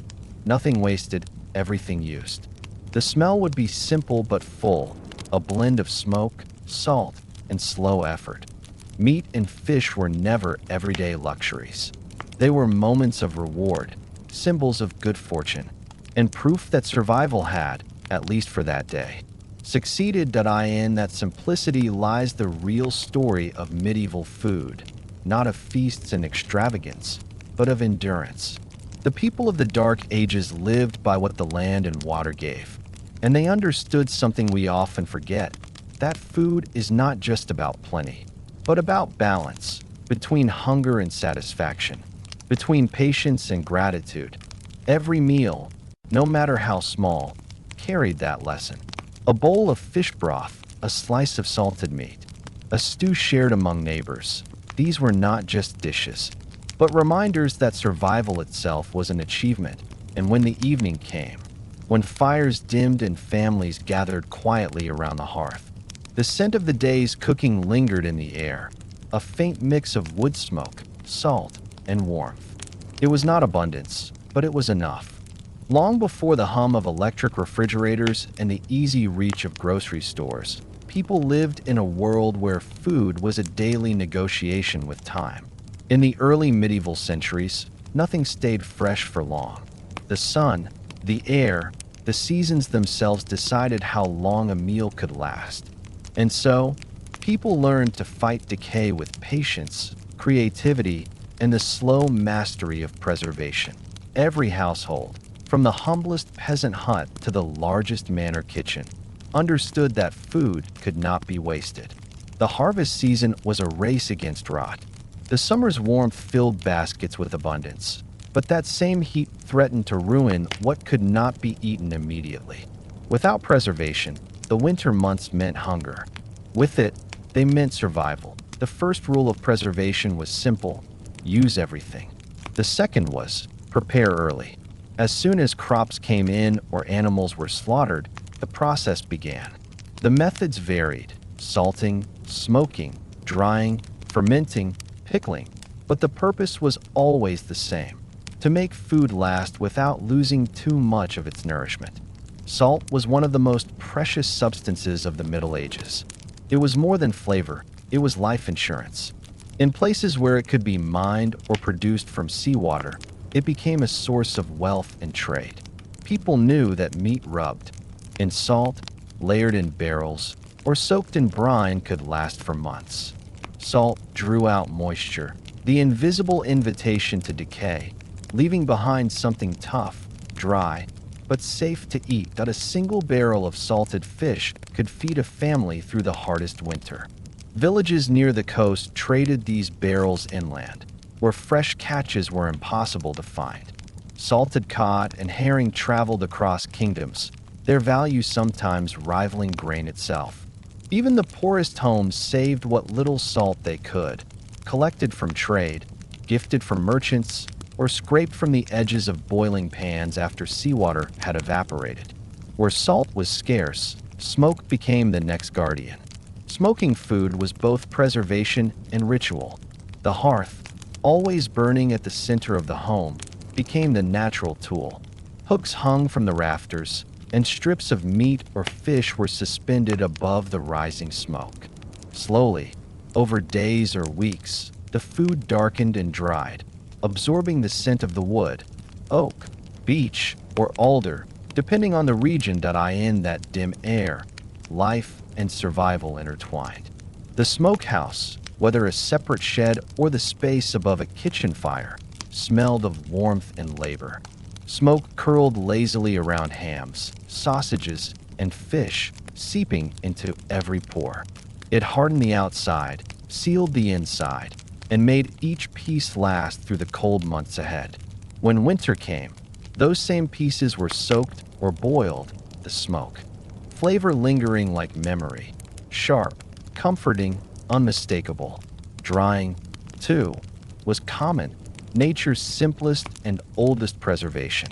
Nothing wasted, everything used. The smell would be simple but full, a blend of smoke, salt, and slow effort. Meat and fish were never everyday luxuries. They were moments of reward, symbols of good fortune, and proof that survival had, at least for that day, succeeded. In that simplicity lies the real story of medieval food, not of feasts and extravagance, but of endurance. The people of the Dark Ages lived by what the land and water gave, and they understood something we often forget, that food is not just about plenty, but about balance, between hunger and satisfaction, between patience and gratitude. Every meal, no matter how small, carried that lesson. A bowl of fish broth, a slice of salted meat, a stew shared among neighbors. These were not just dishes, but reminders that survival itself was an achievement. And when the evening came, when fires dimmed and families gathered quietly around the hearth, the scent of the day's cooking lingered in the air, a faint mix of wood smoke, salt, and warmth. It was not abundance, but it was enough. Long before the hum of electric refrigerators and the easy reach of grocery stores, people lived in a world where food was a daily negotiation with time. In the early medieval centuries, nothing stayed fresh for long. The sun, the air, the seasons themselves decided how long a meal could last. And so, people learned to fight decay with patience, creativity, and the slow mastery of preservation. Every household, from the humblest peasant hut to the largest manor kitchen, understood that food could not be wasted. The harvest season was a race against rot. The summer's warmth filled baskets with abundance, but that same heat threatened to ruin what could not be eaten immediately. Without preservation, the winter months meant hunger. With it, they meant survival. The first rule of preservation was simple: use everything. The second was prepare early. As soon as crops came in or animals were slaughtered, the process began. The methods varied: salting, smoking, drying, fermenting, pickling, but the purpose was always the same: to make food last without losing too much of its nourishment. Salt was one of the most precious substances of the Middle Ages. It was more than flavor, it was life insurance. In places where it could be mined or produced from seawater, it became a source of wealth and trade. People knew that meat rubbed in salt, layered in barrels, or soaked in brine could last for months. Salt drew out moisture, the invisible invitation to decay, leaving behind something tough, dry, but safe to eat. That a single barrel of salted fish could feed a family through the hardest winter. Villages near the coast traded these barrels inland, where fresh catches were impossible to find. Salted cod and herring traveled across kingdoms, their value sometimes rivaling grain itself. Even the poorest homes saved what little salt they could, collected from trade, gifted from merchants, or scraped from the edges of boiling pans after seawater had evaporated. Where salt was scarce, smoke became the next guardian. Smoking food was both preservation and ritual. The hearth, always burning at the center of the home, became the natural tool. Hooks hung from the rafters, and strips of meat or fish were suspended above the rising smoke. Slowly, over days or weeks, the food darkened and dried, absorbing the scent of the wood, oak, beech, or alder, depending on the region. In that dim air, life and survival intertwined. The smokehouse, whether a separate shed or the space above a kitchen fire, smelled of warmth and labor. Smoke curled lazily around hams, sausages, and fish, seeping into every pore. It hardened the outside, sealed the inside, and made each piece last through the cold months ahead. When winter came, those same pieces were soaked or boiled, the smoke. Flavor lingering like memory, sharp, comforting, unmistakable. Drying, too, was common, nature's simplest and oldest preservation.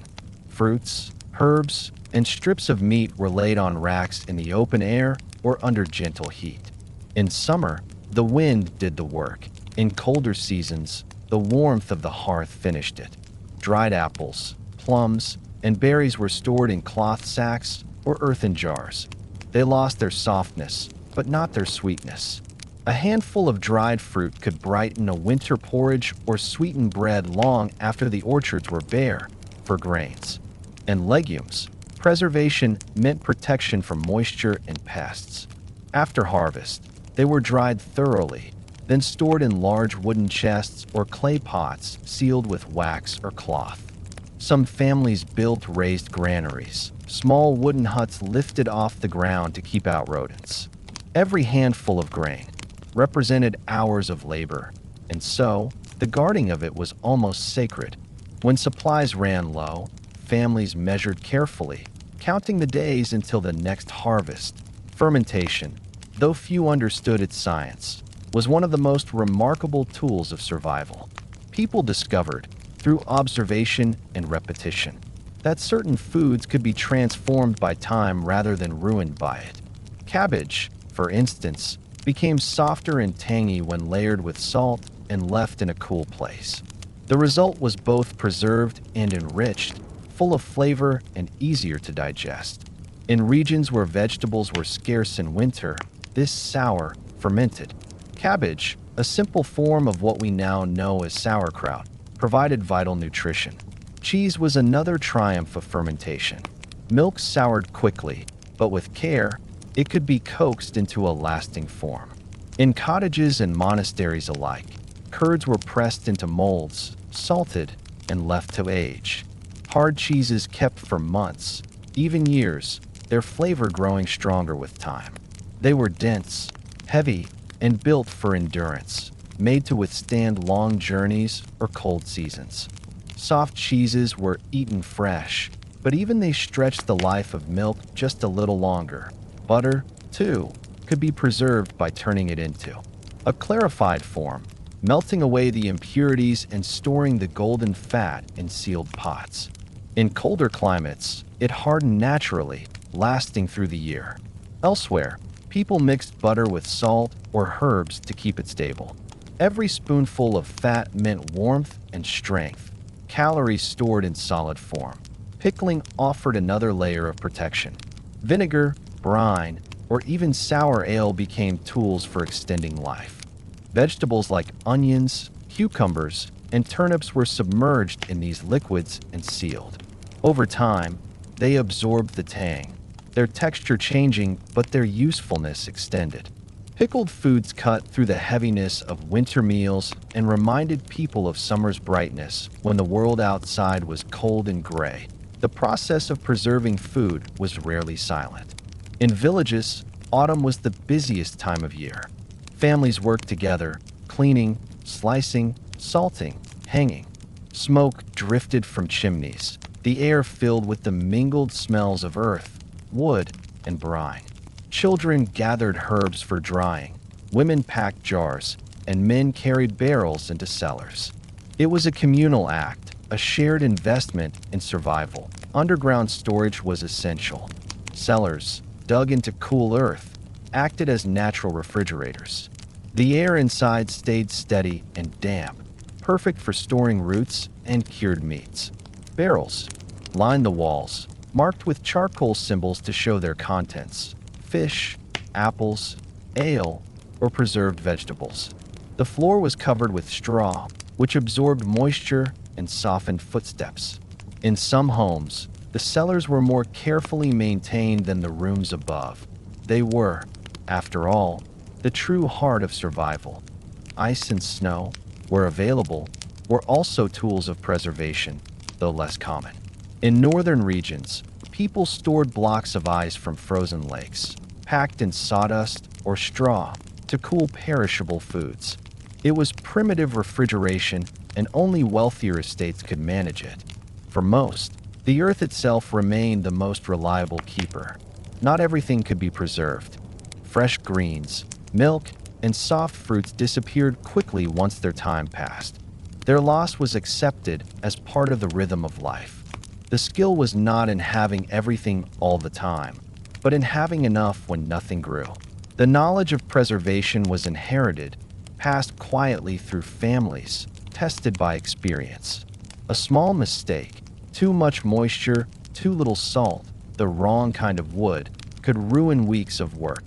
Fruits, herbs, and strips of meat were laid on racks in the open air or under gentle heat. In summer, the wind did the work. In colder seasons, the warmth of the hearth finished it. Dried apples, plums, and berries were stored in cloth sacks or earthen jars. They lost their softness, but not their sweetness. A handful of dried fruit could brighten a winter porridge or sweeten bread long after the orchards were bare. For grains and legumes, preservation meant protection from moisture and pests. After harvest, they were dried thoroughly, then stored in large wooden chests or clay pots sealed with wax or cloth. Some families built raised granaries, small wooden huts lifted off the ground to keep out rodents. Every handful of grain represented hours of labor, and so the guarding of it was almost sacred. When supplies ran low, families measured carefully, counting the days until the next harvest. Fermentation, though few understood its science, was one of the most remarkable tools of survival. People discovered, through observation and repetition, that certain foods could be transformed by time rather than ruined by it. Cabbage, for instance, became softer and tangy when layered with salt and left in a cool place. The result was both preserved and enriched, full of flavor and easier to digest. In regions where vegetables were scarce in winter, this sour, fermented cabbage, a simple form of what we now know as sauerkraut, provided vital nutrition. Cheese was another triumph of fermentation. Milk soured quickly, but with care, it could be coaxed into a lasting form. In cottages and monasteries alike, curds were pressed into molds, salted, and left to age. Hard cheeses kept for months, even years, their flavor growing stronger with time. They were dense, heavy, and built for endurance, made to withstand long journeys or cold seasons. Soft cheeses were eaten fresh, but even they stretched the life of milk just a little longer. Butter, too, could be preserved by turning it into a clarified form, melting away the impurities and storing the golden fat in sealed pots. In colder climates, it hardened naturally, lasting through the year. Elsewhere, people mixed butter with salt or herbs to keep it stable. Every spoonful of fat meant warmth and strength, calories stored in solid form. Pickling offered another layer of protection. Vinegar, brine, or even sour ale became tools for extending life. Vegetables like onions, cucumbers, and turnips were submerged in these liquids and sealed. Over time, they absorbed the tang, their texture changing but their usefulness extended. Pickled foods cut through the heaviness of winter meals and reminded people of summer's brightness when the world outside was cold and gray. The process of preserving food was rarely silent. In villages, autumn was the busiest time of year. Families worked together, cleaning, slicing, salting, hanging. Smoke drifted from chimneys, the air filled with the mingled smells of earth, wood, and brine. Children gathered herbs for drying, women packed jars, and men carried barrels into cellars. It was a communal act, a shared investment in survival. Underground storage was essential. Cellars, dug into cool earth, acted as natural refrigerators. The air inside stayed steady and damp, perfect for storing roots and cured meats. Barrels lined the walls, marked with charcoal symbols to show their contents: fish, apples, ale, or preserved vegetables. The floor was covered with straw, which absorbed moisture and softened footsteps. In some homes, the cellars were more carefully maintained than the rooms above. They were, after all, the true heart of survival. Ice and snow, where available, were also tools of preservation, though less common. In northern regions, people stored blocks of ice from frozen lakes, packed in sawdust or straw to cool perishable foods. It was primitive refrigeration, and only wealthier estates could manage it. For most, the earth itself remained the most reliable keeper. Not everything could be preserved. Fresh greens, milk, and soft fruits disappeared quickly once their time passed. Their loss was accepted as part of the rhythm of life. The skill was not in having everything all the time, but in having enough when nothing grew. The knowledge of preservation was inherited, passed quietly through families, tested by experience. A small mistake, too much moisture, too little salt, the wrong kind of wood, could ruin weeks of work.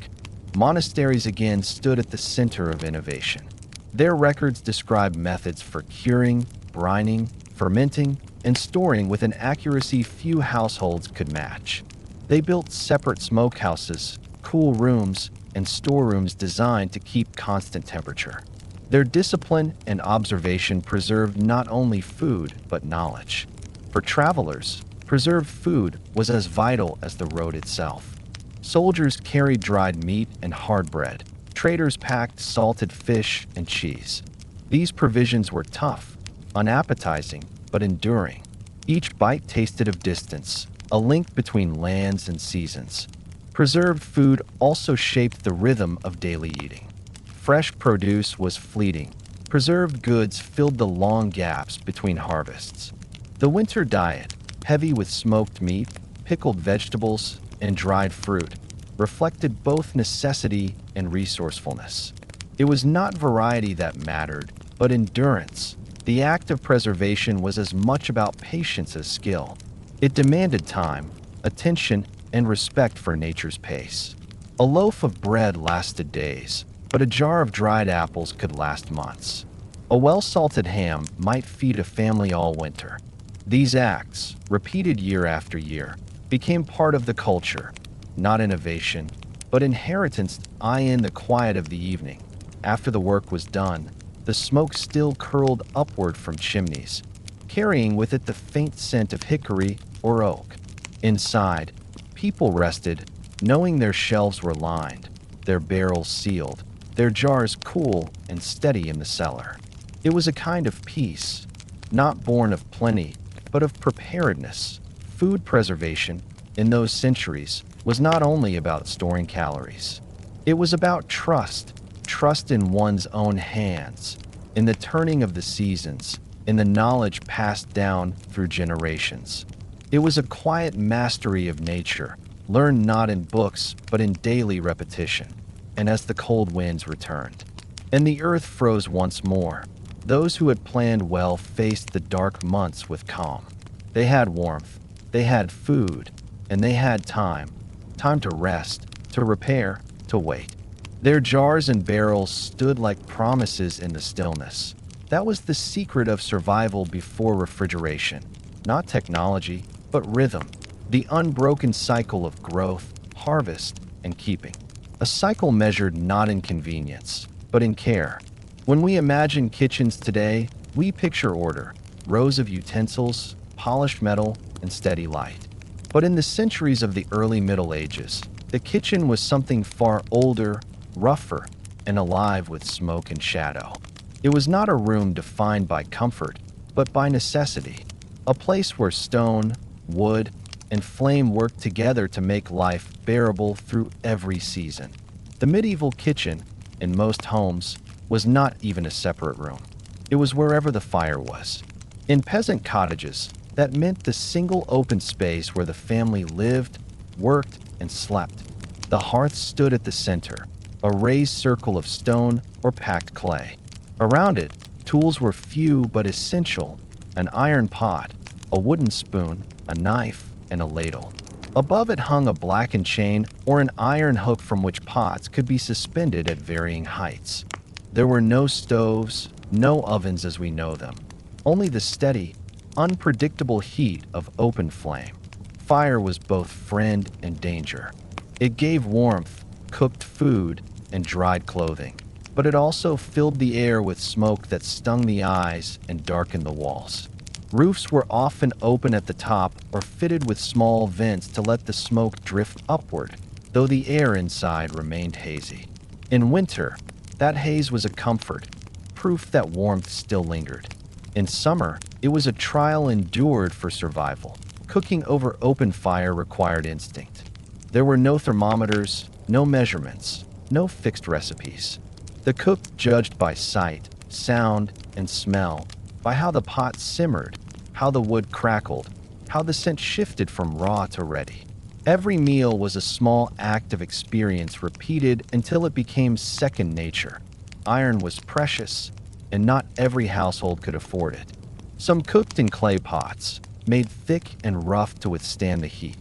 Monasteries again stood at the center of innovation. Their records describe methods for curing, brining, fermenting, and storing with an accuracy few households could match. They built separate smokehouses, cool rooms, and storerooms designed to keep constant temperature. Their discipline and observation preserved not only food, but knowledge. For travelers, preserved food was as vital as the road itself. Soldiers carried dried meat and hard bread. Traders packed salted fish and cheese. These provisions were tough, unappetizing, but enduring. Each bite tasted of distance, a link between lands and seasons. Preserved food also shaped the rhythm of daily eating. Fresh produce was fleeting. Preserved goods filled the long gaps between harvests. The winter diet, heavy with smoked meat, pickled vegetables, and dried fruit, reflected both necessity and resourcefulness. It was not variety that mattered, but endurance. The act of preservation was as much about patience as skill. It demanded time, attention, and respect for nature's pace. A loaf of bread lasted days, but a jar of dried apples could last months. A well-salted ham might feed a family all winter. These acts, repeated year after year, became part of the culture, not innovation, but inheritance. In the quiet of the evening, after the work was done, the smoke still curled upward from chimneys, carrying with it the faint scent of hickory or oak. Inside, people rested, knowing their shelves were lined, their barrels sealed, their jars cool and steady in the cellar. It was a kind of peace, not born of plenty, but of preparedness. Food preservation, in those centuries, was not only about storing calories. It was about trust in one's own hands, in the turning of the seasons, in the knowledge passed down through generations. It was a quiet mastery of nature, learned not in books, but in daily repetition. And as the cold winds returned, and the earth froze once more, those who had planned well faced the dark months with calm. They had warmth, they had food, and they had time to rest, to repair, to wait. Their jars and barrels stood like promises in the stillness. That was the secret of survival before refrigeration. Not technology, but rhythm, the unbroken cycle of growth, harvest, and keeping. A cycle measured not in convenience, but in care. When we imagine kitchens today, we picture order, rows of utensils, polished metal, and steady light. But in the centuries of the early Middle Ages, the kitchen was something far older, rougher, and alive with smoke and shadow. It was not a room defined by comfort, but by necessity, a place where stone, wood, and flame worked together to make life bearable through every season. The medieval kitchen, in most homes, was not even a separate room. It was wherever the fire was. In peasant cottages, that meant the single open space where the family lived, worked, and slept. The hearth stood at the center, a raised circle of stone or packed clay. Around it, tools were few but essential: an iron pot, a wooden spoon, a knife, and a ladle. Above it hung a blackened chain or an iron hook from which pots could be suspended at varying heights. There were no stoves, no ovens as we know them, only the steady, unpredictable heat of open flame. Fire was both friend and danger. It gave warmth, cooked food, and dried clothing, but it also filled the air with smoke that stung the eyes and darkened the walls. Roofs were often open at the top or fitted with small vents to let the smoke drift upward, though the air inside remained hazy. In winter, that haze was a comfort, proof that warmth still lingered. In summer, it was a trial endured for survival. Cooking over open fire required instinct. There were no thermometers, no measurements, no fixed recipes. The cook judged by sight, sound, and smell, by how the pot simmered, how the wood crackled, how the scent shifted from raw to ready. Every meal was a small act of experience repeated until it became second nature. Iron was precious, and not every household could afford it. Some cooked in clay pots, made thick and rough to withstand the heat.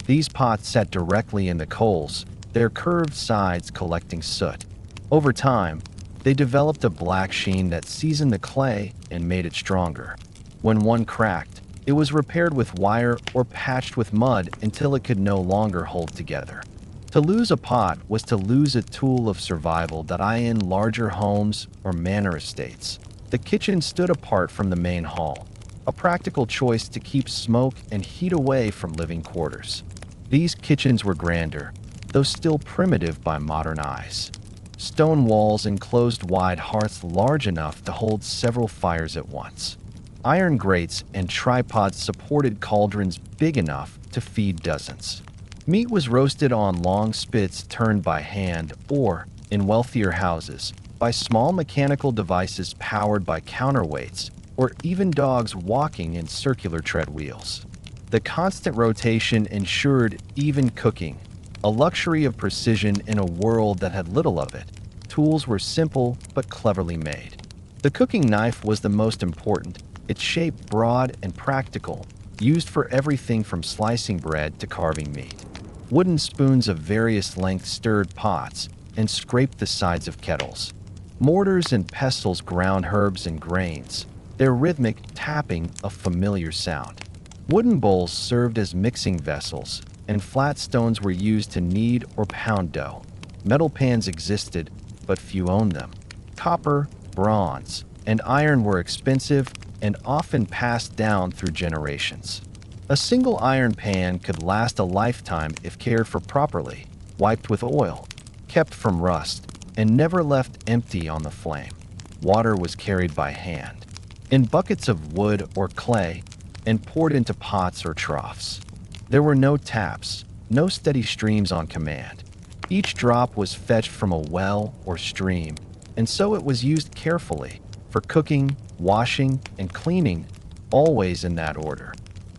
These pots sat directly in the coals, their curved sides collecting soot. Over time, they developed a black sheen that seasoned the clay and made it stronger. When one cracked, it was repaired with wire or patched with mud until it could no longer hold together. To lose a pot was to lose a tool of survival that in larger homes or manor estates. The kitchen stood apart from the main hall, a practical choice to keep smoke and heat away from living quarters. These kitchens were grander, though still primitive by modern eyes. Stone walls enclosed wide hearths large enough to hold several fires at once. Iron grates and tripods supported cauldrons big enough to feed dozens. Meat was roasted on long spits turned by hand or, in wealthier houses, by small mechanical devices powered by counterweights or even dogs walking in circular tread wheels. The constant rotation ensured even cooking, a luxury of precision in a world that had little of it. Tools were simple but cleverly made. The cooking knife was the most important, its shape broad and practical, used for everything from slicing bread to carving meat. Wooden spoons of various lengths stirred pots and scraped the sides of kettles. Mortars and pestles ground herbs and grains, their rhythmic tapping a familiar sound. Wooden bowls served as mixing vessels, and flat stones were used to knead or pound dough. Metal pans existed, but few owned them. Copper, bronze, and iron were expensive and often passed down through generations. A single iron pan could last a lifetime if cared for properly, wiped with oil, kept from rust, and never left empty on the flame. Water was carried by hand, in buckets of wood or clay, and poured into pots or troughs. There were no taps, no steady streams on command. Each drop was fetched from a well or stream, and so it was used carefully, for cooking, washing, and cleaning, always in that order.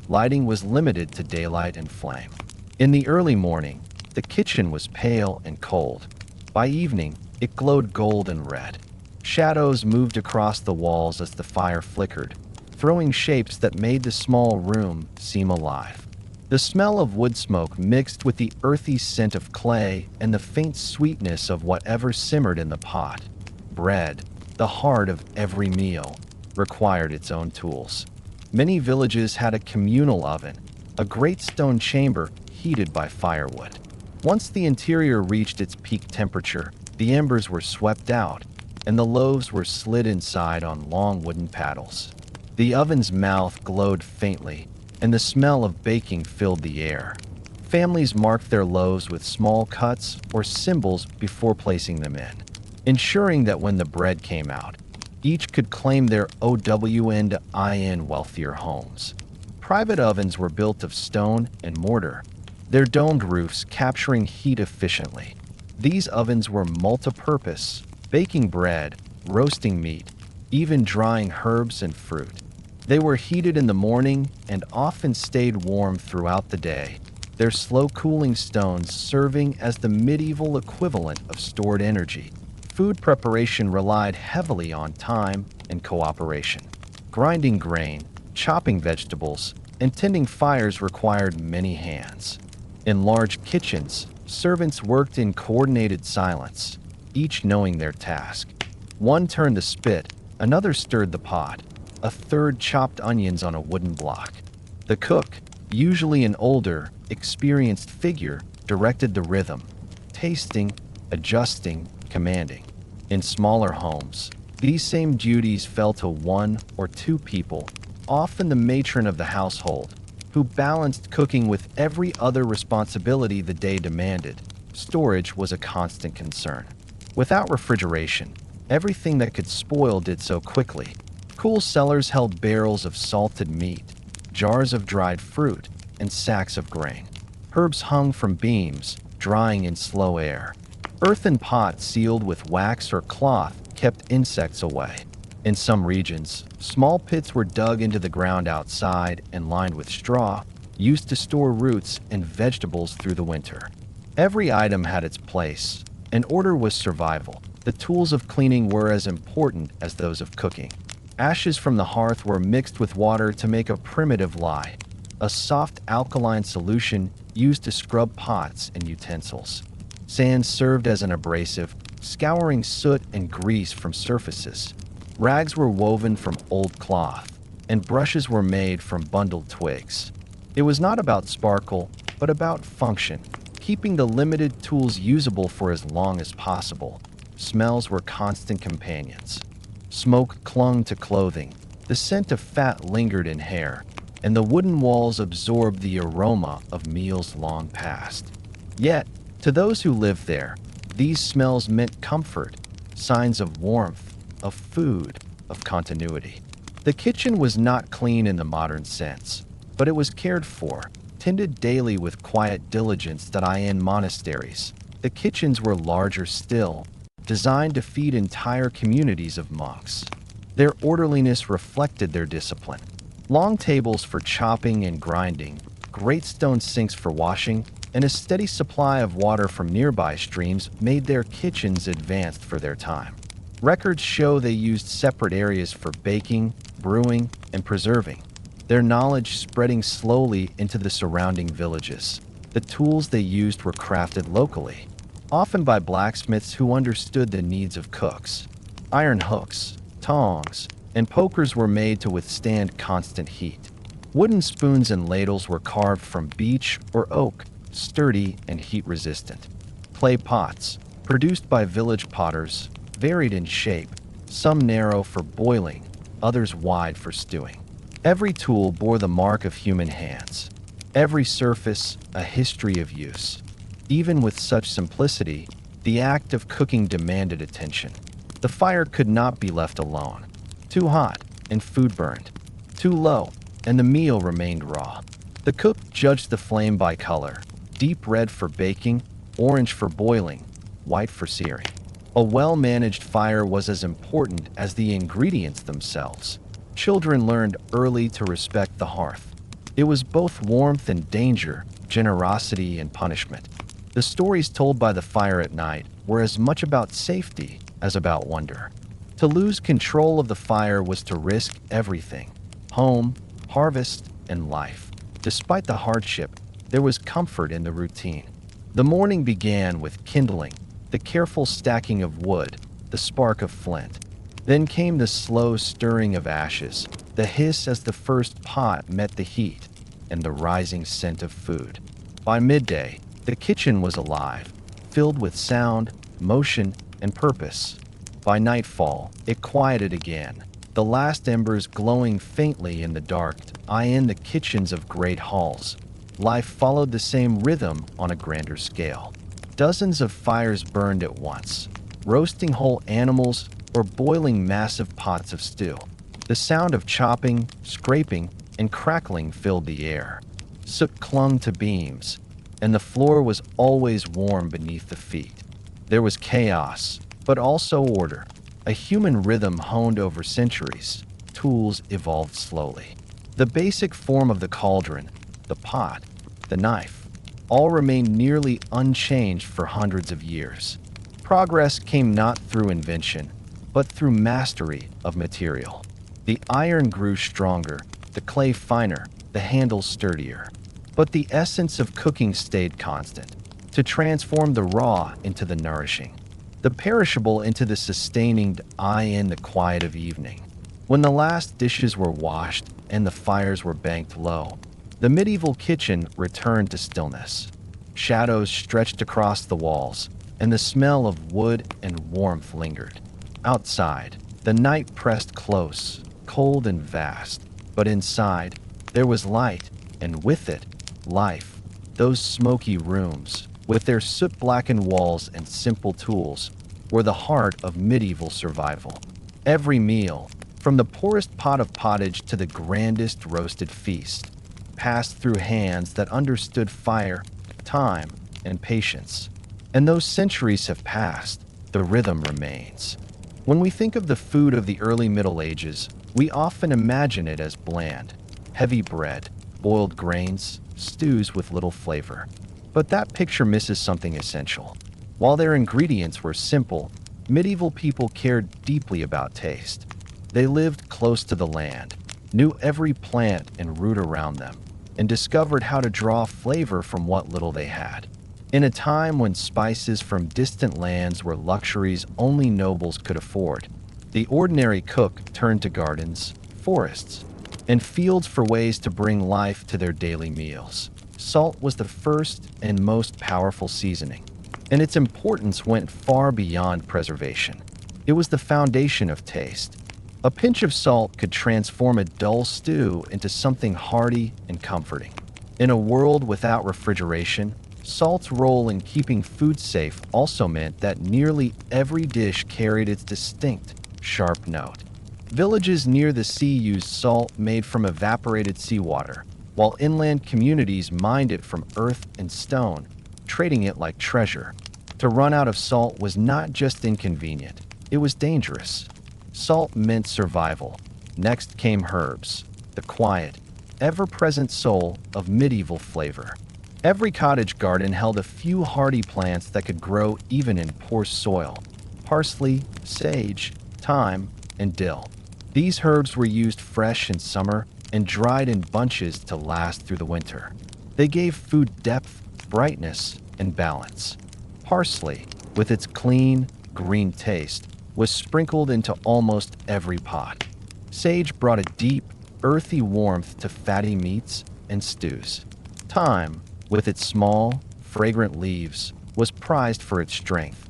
Lighting was limited to daylight and flame. In the early morning, the kitchen was pale and cold. By evening, it glowed gold and red. Shadows moved across the walls as the fire flickered, throwing shapes that made the small room seem alive. The smell of wood smoke mixed with the earthy scent of clay and the faint sweetness of whatever simmered in the pot. Bread, the heart of every meal, required its own tools. Many villages had a communal oven, a great stone chamber heated by firewood. Once the interior reached its peak temperature, the embers were swept out, and the loaves were slid inside on long wooden paddles. The oven's mouth glowed faintly, and the smell of baking filled the air. Families marked their loaves with small cuts or symbols before placing them in, ensuring that when the bread came out, each could claim their OWN to IN wealthier homes. Private ovens were built of stone and mortar, their domed roofs capturing heat efficiently. These ovens were multi-purpose, baking bread, roasting meat, even drying herbs and fruit. They were heated in the morning and often stayed warm throughout the day, their slow-cooling stones serving as the medieval equivalent of stored energy. Food preparation relied heavily on time and cooperation. Grinding grain, chopping vegetables, and tending fires required many hands. In large kitchens, servants worked in coordinated silence, each knowing their task. One turned the spit, another stirred the pot, a third chopped onions on a wooden block. The cook, usually an older, experienced figure, directed the rhythm, tasting, adjusting, commanding. In smaller homes, these same duties fell to one or two people, often the matron of the household, who balanced cooking with every other responsibility the day demanded. Storage was a constant concern. Without refrigeration, everything that could spoil did so quickly. Cool cellars held barrels of salted meat, jars of dried fruit, and sacks of grain. Herbs hung from beams, drying in slow air. Earthen pots sealed with wax or cloth kept insects away. In some regions, small pits were dug into the ground outside and lined with straw, used to store roots and vegetables through the winter. Every item had its place, and order was survival. The tools of cleaning were as important as those of cooking. Ashes from the hearth were mixed with water to make a primitive lye, a soft alkaline solution used to scrub pots and utensils. Sand served as an abrasive, scouring soot and grease from surfaces. Rags were woven from old cloth, and brushes were made from bundled twigs. It was not about sparkle, but about function, keeping the limited tools usable for as long as possible. Smells were constant companions. Smoke clung to clothing, the scent of fat lingered in hair, and the wooden walls absorbed the aroma of meals long past. Yet, to those who lived there, these smells meant comfort, signs of warmth, of food, of continuity. The kitchen was not clean in the modern sense, but it was cared for, tended daily with quiet diligence that in monasteries. The kitchens were larger still, designed to feed entire communities of monks. Their orderliness reflected their discipline. Long tables for chopping and grinding, great stone sinks for washing, and a steady supply of water from nearby streams made their kitchens advanced for their time. Records show they used separate areas for baking, brewing, and preserving, their knowledge spreading slowly into the surrounding villages. The tools they used were crafted locally, often by blacksmiths who understood the needs of cooks. Iron hooks, tongs, and pokers were made to withstand constant heat. Wooden spoons and ladles were carved from beech or oak, sturdy and heat-resistant. Clay pots, produced by village potters, varied in shape, some narrow for boiling, others wide for stewing. Every tool bore the mark of human hands. Every surface, a history of use. Even with such simplicity, the act of cooking demanded attention. The fire could not be left alone. Too hot, and food burned. Too low, and the meal remained raw. The cook judged the flame by color, deep red for baking, orange for boiling, white for searing. A well-managed fire was as important as the ingredients themselves. Children learned early to respect the hearth. It was both warmth and danger, generosity and punishment. The stories told by the fire at night were as much about safety as about wonder. To lose control of the fire was to risk everything: home, harvest, and life. Despite the hardship, there was comfort in the routine. The morning began with kindling, the careful stacking of wood, the spark of flint. Then came the slow stirring of ashes, the hiss as the first pot met the heat, and the rising scent of food. By midday, The kitchen was alive, filled with sound, motion, and purpose. By nightfall, it quieted again, the last embers glowing faintly in the dark eye in the kitchens of great halls. Life followed the same rhythm on a grander scale. Dozens of fires burned at once, roasting whole animals or boiling massive pots of stew. The sound of chopping, scraping, and crackling filled the air. Soot clung to beams, and the floor was always warm beneath the feet. There was chaos, but also order, a human rhythm honed over centuries. Tools evolved slowly. The basic form of the cauldron, the pot, the knife, all remained nearly unchanged for hundreds of years. Progress came not through invention, but through mastery of material. The iron grew stronger, the clay finer, the handles sturdier. But the essence of cooking stayed constant, to transform the raw into the nourishing, the perishable into the sustaining in the quiet of evening. When the last dishes were washed and the fires were banked low, the medieval kitchen returned to stillness. Shadows stretched across the walls, and the smell of wood and warmth lingered. Outside, the night pressed close, cold and vast, but inside, there was light, and with it, life. Those smoky rooms, with their soot-blackened walls and simple tools, were the heart of medieval survival. Every meal, from the poorest pot of pottage to the grandest roasted feast, passed through hands that understood fire, time, and patience. And those centuries have passed, the rhythm remains. When we think of the food of the early Middle Ages, we often imagine it as bland, heavy bread, boiled grains, stews with little flavor. But that picture misses something essential. While their ingredients were simple, medieval people cared deeply about taste. They lived close to the land, knew every plant and root around them, and discovered how to draw flavor from what little they had. In a time when spices from distant lands were luxuries only nobles could afford, the ordinary cook turned to gardens, forests, and fields for ways to bring life to their daily meals. Salt was the first and most powerful seasoning, and its importance went far beyond preservation. It was the foundation of taste. A pinch of salt could transform a dull stew into something hearty and comforting. In a world without refrigeration, salt's role in keeping food safe also meant that nearly every dish carried its distinct, sharp note. Villages near the sea used salt made from evaporated seawater, while inland communities mined it from earth and stone, trading it like treasure. To run out of salt was not just inconvenient, it was dangerous. Salt meant survival. Next came herbs, the quiet, ever-present soul of medieval flavor. Every cottage garden held a few hardy plants that could grow even in poor soil: parsley, sage, thyme, and dill. These herbs were used fresh in summer and dried in bunches to last through the winter. They gave food depth, brightness, and balance. Parsley, with its clean, green taste, was sprinkled into almost every pot. Sage brought a deep, earthy warmth to fatty meats and stews. Thyme, with its small, fragrant leaves, was prized for its strength.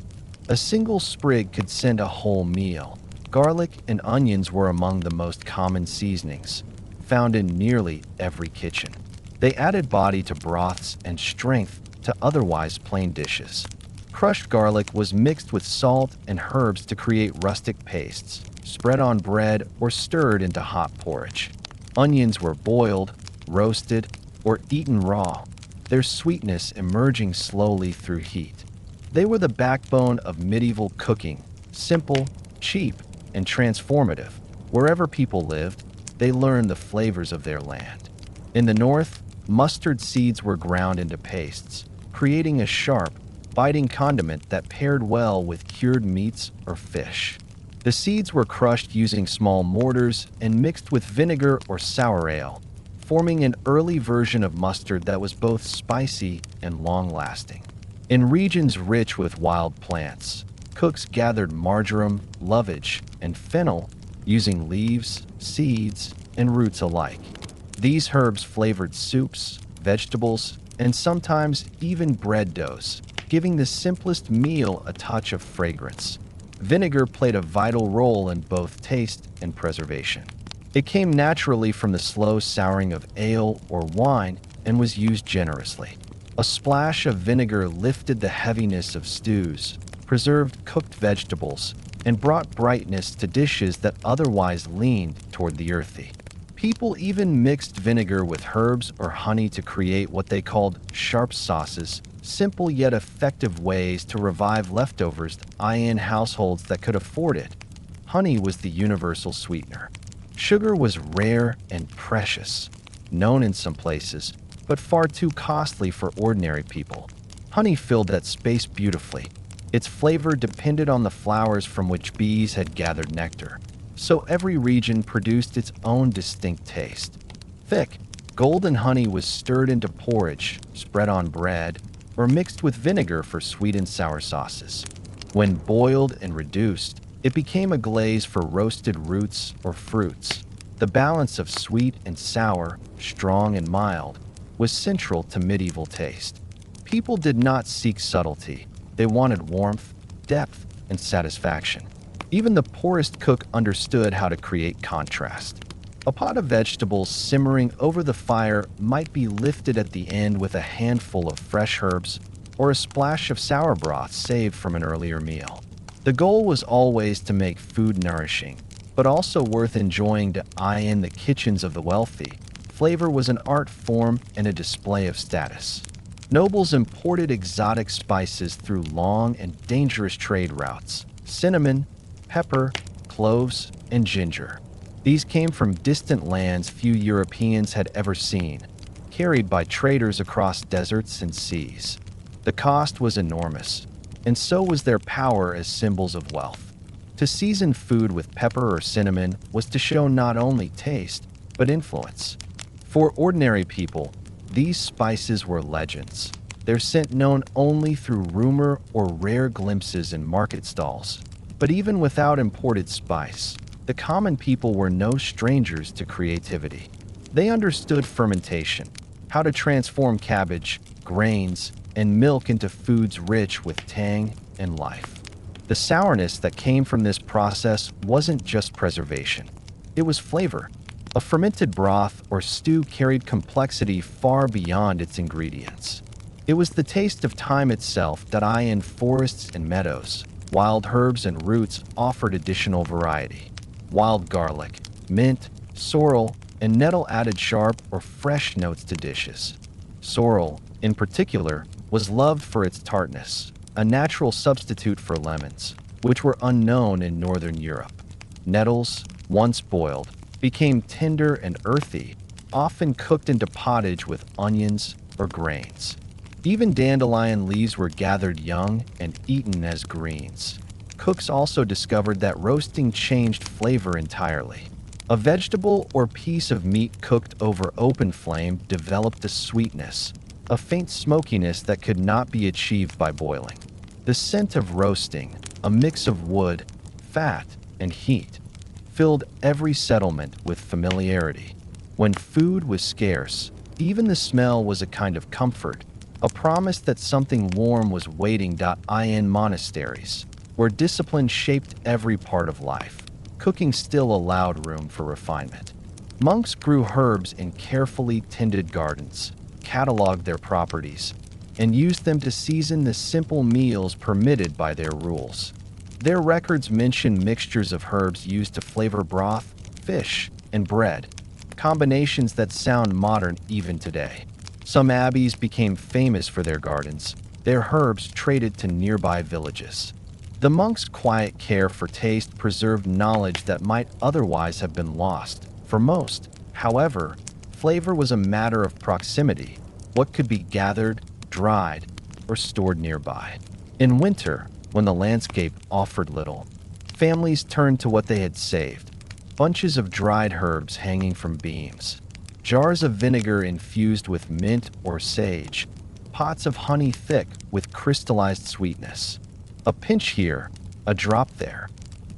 A single sprig could send a whole meal. Garlic and onions were among the most common seasonings, found in nearly every kitchen. They added body to broths and strength to otherwise plain dishes. Crushed garlic was mixed with salt and herbs to create rustic pastes, spread on bread or stirred into hot porridge. Onions were boiled, roasted, or eaten raw, their sweetness emerging slowly through heat. They were the backbone of medieval cooking, simple, cheap, and transformative. Wherever people lived, they learned the flavors of their land. In the north, mustard seeds were ground into pastes, creating a sharp, biting condiment that paired well with cured meats or fish. The seeds were crushed using small mortars and mixed with vinegar or sour ale, forming an early version of mustard that was both spicy and long-lasting. In regions rich with wild plants, cooks gathered marjoram, lovage, and fennel, using leaves, seeds, and roots alike. These herbs flavored soups, vegetables, and sometimes even bread doughs, giving the simplest meal a touch of fragrance. Vinegar played a vital role in both taste and preservation. It came naturally from the slow souring of ale or wine and was used generously. A splash of vinegar lifted the heaviness of stews, preserved cooked vegetables, and brought brightness to dishes that otherwise leaned toward the earthy. People even mixed vinegar with herbs or honey to create what they called sharp sauces, simple yet effective ways to revive leftovers in households that could afford it. Honey was the universal sweetener. Sugar was rare and precious, known in some places, but far too costly for ordinary people. Honey filled that space beautifully. Its flavor depended on the flowers from which bees had gathered nectar, so every region produced its own distinct taste. Thick, golden honey was stirred into porridge, spread on bread, or mixed with vinegar for sweet and sour sauces. When boiled and reduced, it became a glaze for roasted roots or fruits. The balance of sweet and sour, strong and mild, was central to medieval taste. People did not seek subtlety. They wanted warmth, depth, and satisfaction. Even the poorest cook understood how to create contrast. A pot of vegetables simmering over the fire might be lifted at the end with a handful of fresh herbs or a splash of sour broth saved from an earlier meal. The goal was always to make food nourishing, but also worth enjoying in the kitchens of the wealthy. Flavor was an art form and a display of status. Nobles imported exotic spices through long and dangerous trade routes: cinnamon, pepper, cloves, and ginger. These came from distant lands few Europeans had ever seen, carried by traders across deserts and seas. The cost was enormous, and so was their power as symbols of wealth. To season food with pepper or cinnamon was to show not only taste, but influence. For ordinary people, these spices were legends, their scent known only through rumor or rare glimpses in market stalls. But even without imported spice, the common people were no strangers to creativity. They understood fermentation, how to transform cabbage, grains, and milk into foods rich with tang and life. The sourness that came from this process wasn't just preservation. It was flavor. A fermented broth or stew carried complexity far beyond its ingredients. It was the taste of time itself that in forests and meadows. Wild herbs and roots offered additional variety. Wild garlic, mint, sorrel, and nettle added sharp or fresh notes to dishes. Sorrel, in particular, was loved for its tartness, a natural substitute for lemons, which were unknown in northern Europe. Nettles, once boiled, became tender and earthy, often cooked into pottage with onions or grains. Even dandelion leaves were gathered young and eaten as greens. Cooks also discovered that roasting changed flavor entirely. A vegetable or piece of meat cooked over open flame developed a sweetness, a faint smokiness that could not be achieved by boiling. The scent of roasting, a mix of wood, fat, and heat, filled every settlement with familiarity. When food was scarce, even the smell was a kind of comfort, a promise that something warm was waiting. In monasteries, where discipline shaped every part of life, cooking still allowed room for refinement. Monks grew herbs in carefully tended gardens, cataloged their properties, and used them to season the simple meals permitted by their rules. Their records mention mixtures of herbs used to flavor broth, fish, and bread, combinations that sound modern even today. Some abbeys became famous for their gardens, their herbs traded to nearby villages. The monks' quiet care for taste preserved knowledge that might otherwise have been lost. For most, however, flavor was a matter of proximity, what could be gathered, dried, or stored nearby. In winter, when the landscape offered little, families turned to what they had saved: bunches of dried herbs hanging from beams, jars of vinegar infused with mint or sage, pots of honey thick with crystallized sweetness. A pinch here, a drop there,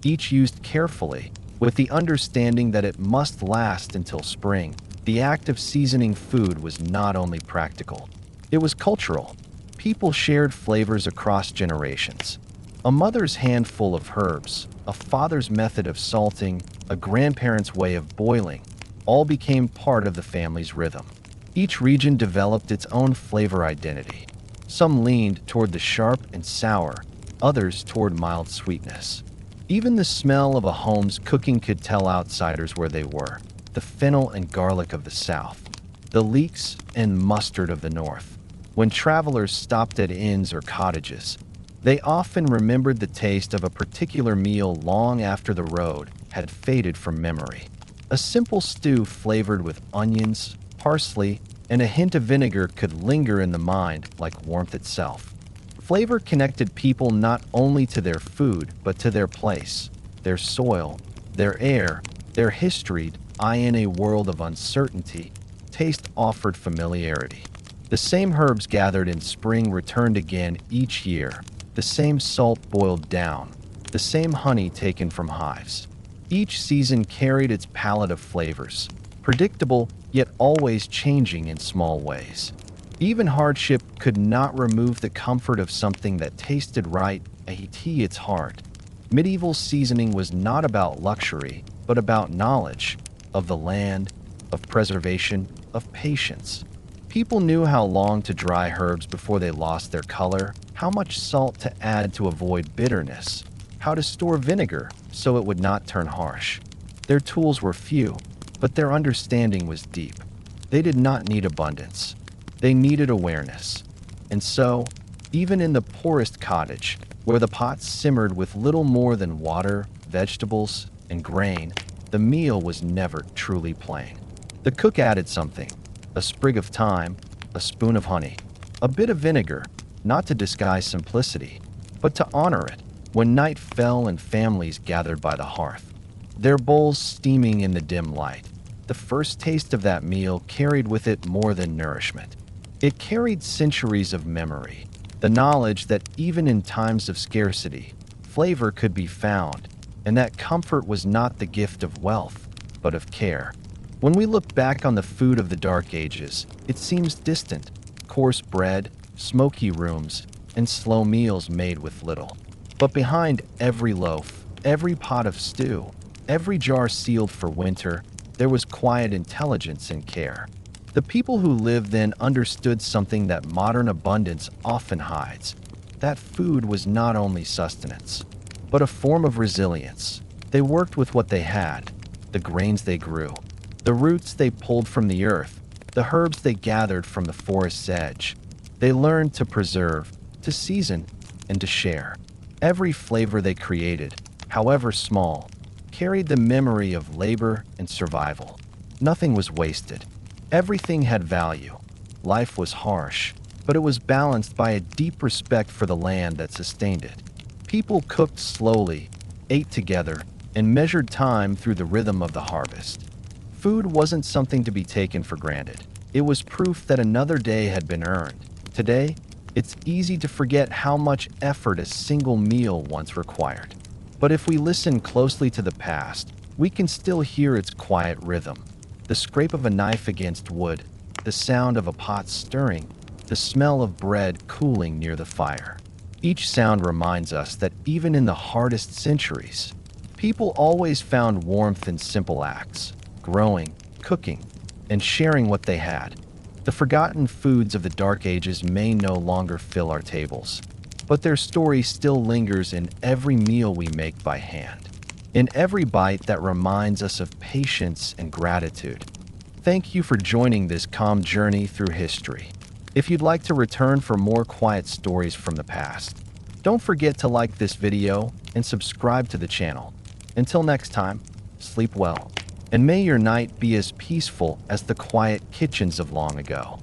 each used carefully, with the understanding that it must last until spring. The act of seasoning food was not only practical, It was cultural. People shared flavors across generations. A mother's handful of herbs, a father's method of salting, a grandparent's way of boiling, all became part of the family's rhythm. Each region developed its own flavor identity. Some leaned toward the sharp and sour, others toward mild sweetness. Even the smell of a home's cooking could tell outsiders where they were: the fennel and garlic of the south, the leeks and mustard of the north. When travelers stopped at inns or cottages, they often remembered the taste of a particular meal long after the road had faded from memory. A simple stew flavored with onions, parsley, and a hint of vinegar could linger in the mind like warmth itself. Flavor connected people not only to their food, but to their place, their soil, their air, their history. In a world of uncertainty, taste offered familiarity. The same herbs gathered in spring returned again each year, the same salt boiled down, the same honey taken from hives. Each season carried its palette of flavors, predictable yet always changing in small ways. Even hardship could not remove the comfort of something that tasted right at its heart. Medieval seasoning was not about luxury, but about knowledge of the land, of preservation, of patience. People knew how long to dry herbs before they lost their color, how much salt to add to avoid bitterness, how to store vinegar so it would not turn harsh. Their tools were few, but their understanding was deep. They did not need abundance. They needed awareness. And so, even in the poorest cottage, where the pot simmered with little more than water, vegetables, and grain, the meal was never truly plain. The cook added something: a sprig of thyme, a spoon of honey, a bit of vinegar, not to disguise simplicity, but to honor it. When night fell and families gathered by the hearth, their bowls steaming in the dim light, the first taste of that meal carried with it more than nourishment. It carried centuries of memory, the knowledge that even in times of scarcity, flavor could be found, and that comfort was not the gift of wealth, but of care. When we look back on the food of the Dark Ages, it seems distant: coarse bread, smoky rooms, and slow meals made with little. But behind every loaf, every pot of stew, every jar sealed for winter, there was quiet intelligence and care. The people who lived then understood something that modern abundance often hides: that food was not only sustenance, but a form of resilience. They worked with what they had: the grains they grew, the roots they pulled from the earth, the herbs they gathered from the forest's edge. They learned to preserve, to season, and to share. Every flavor they created, however small, carried the memory of labor and survival. Nothing was wasted. Everything had value. Life was harsh, but it was balanced by a deep respect for the land that sustained it. People cooked slowly, ate together, and measured time through the rhythm of the harvest. Food wasn't something to be taken for granted. It was proof that another day had been earned. Today, it's easy to forget how much effort a single meal once required. But if we listen closely to the past, we can still hear its quiet rhythm: the scrape of a knife against wood, the sound of a pot stirring, the smell of bread cooling near the fire. Each sound reminds us that even in the hardest centuries, people always found warmth in simple acts: growing, cooking, and sharing what they had. The forgotten foods of the Dark Ages may no longer fill our tables, but their story still lingers in every meal we make by hand, in every bite that reminds us of patience and gratitude. Thank you for joining this calm journey through history. If you'd like to return for more quiet stories from the past, don't forget to like this video and subscribe to the channel. Until next time, sleep well, and may your night be as peaceful as the quiet kitchens of long ago.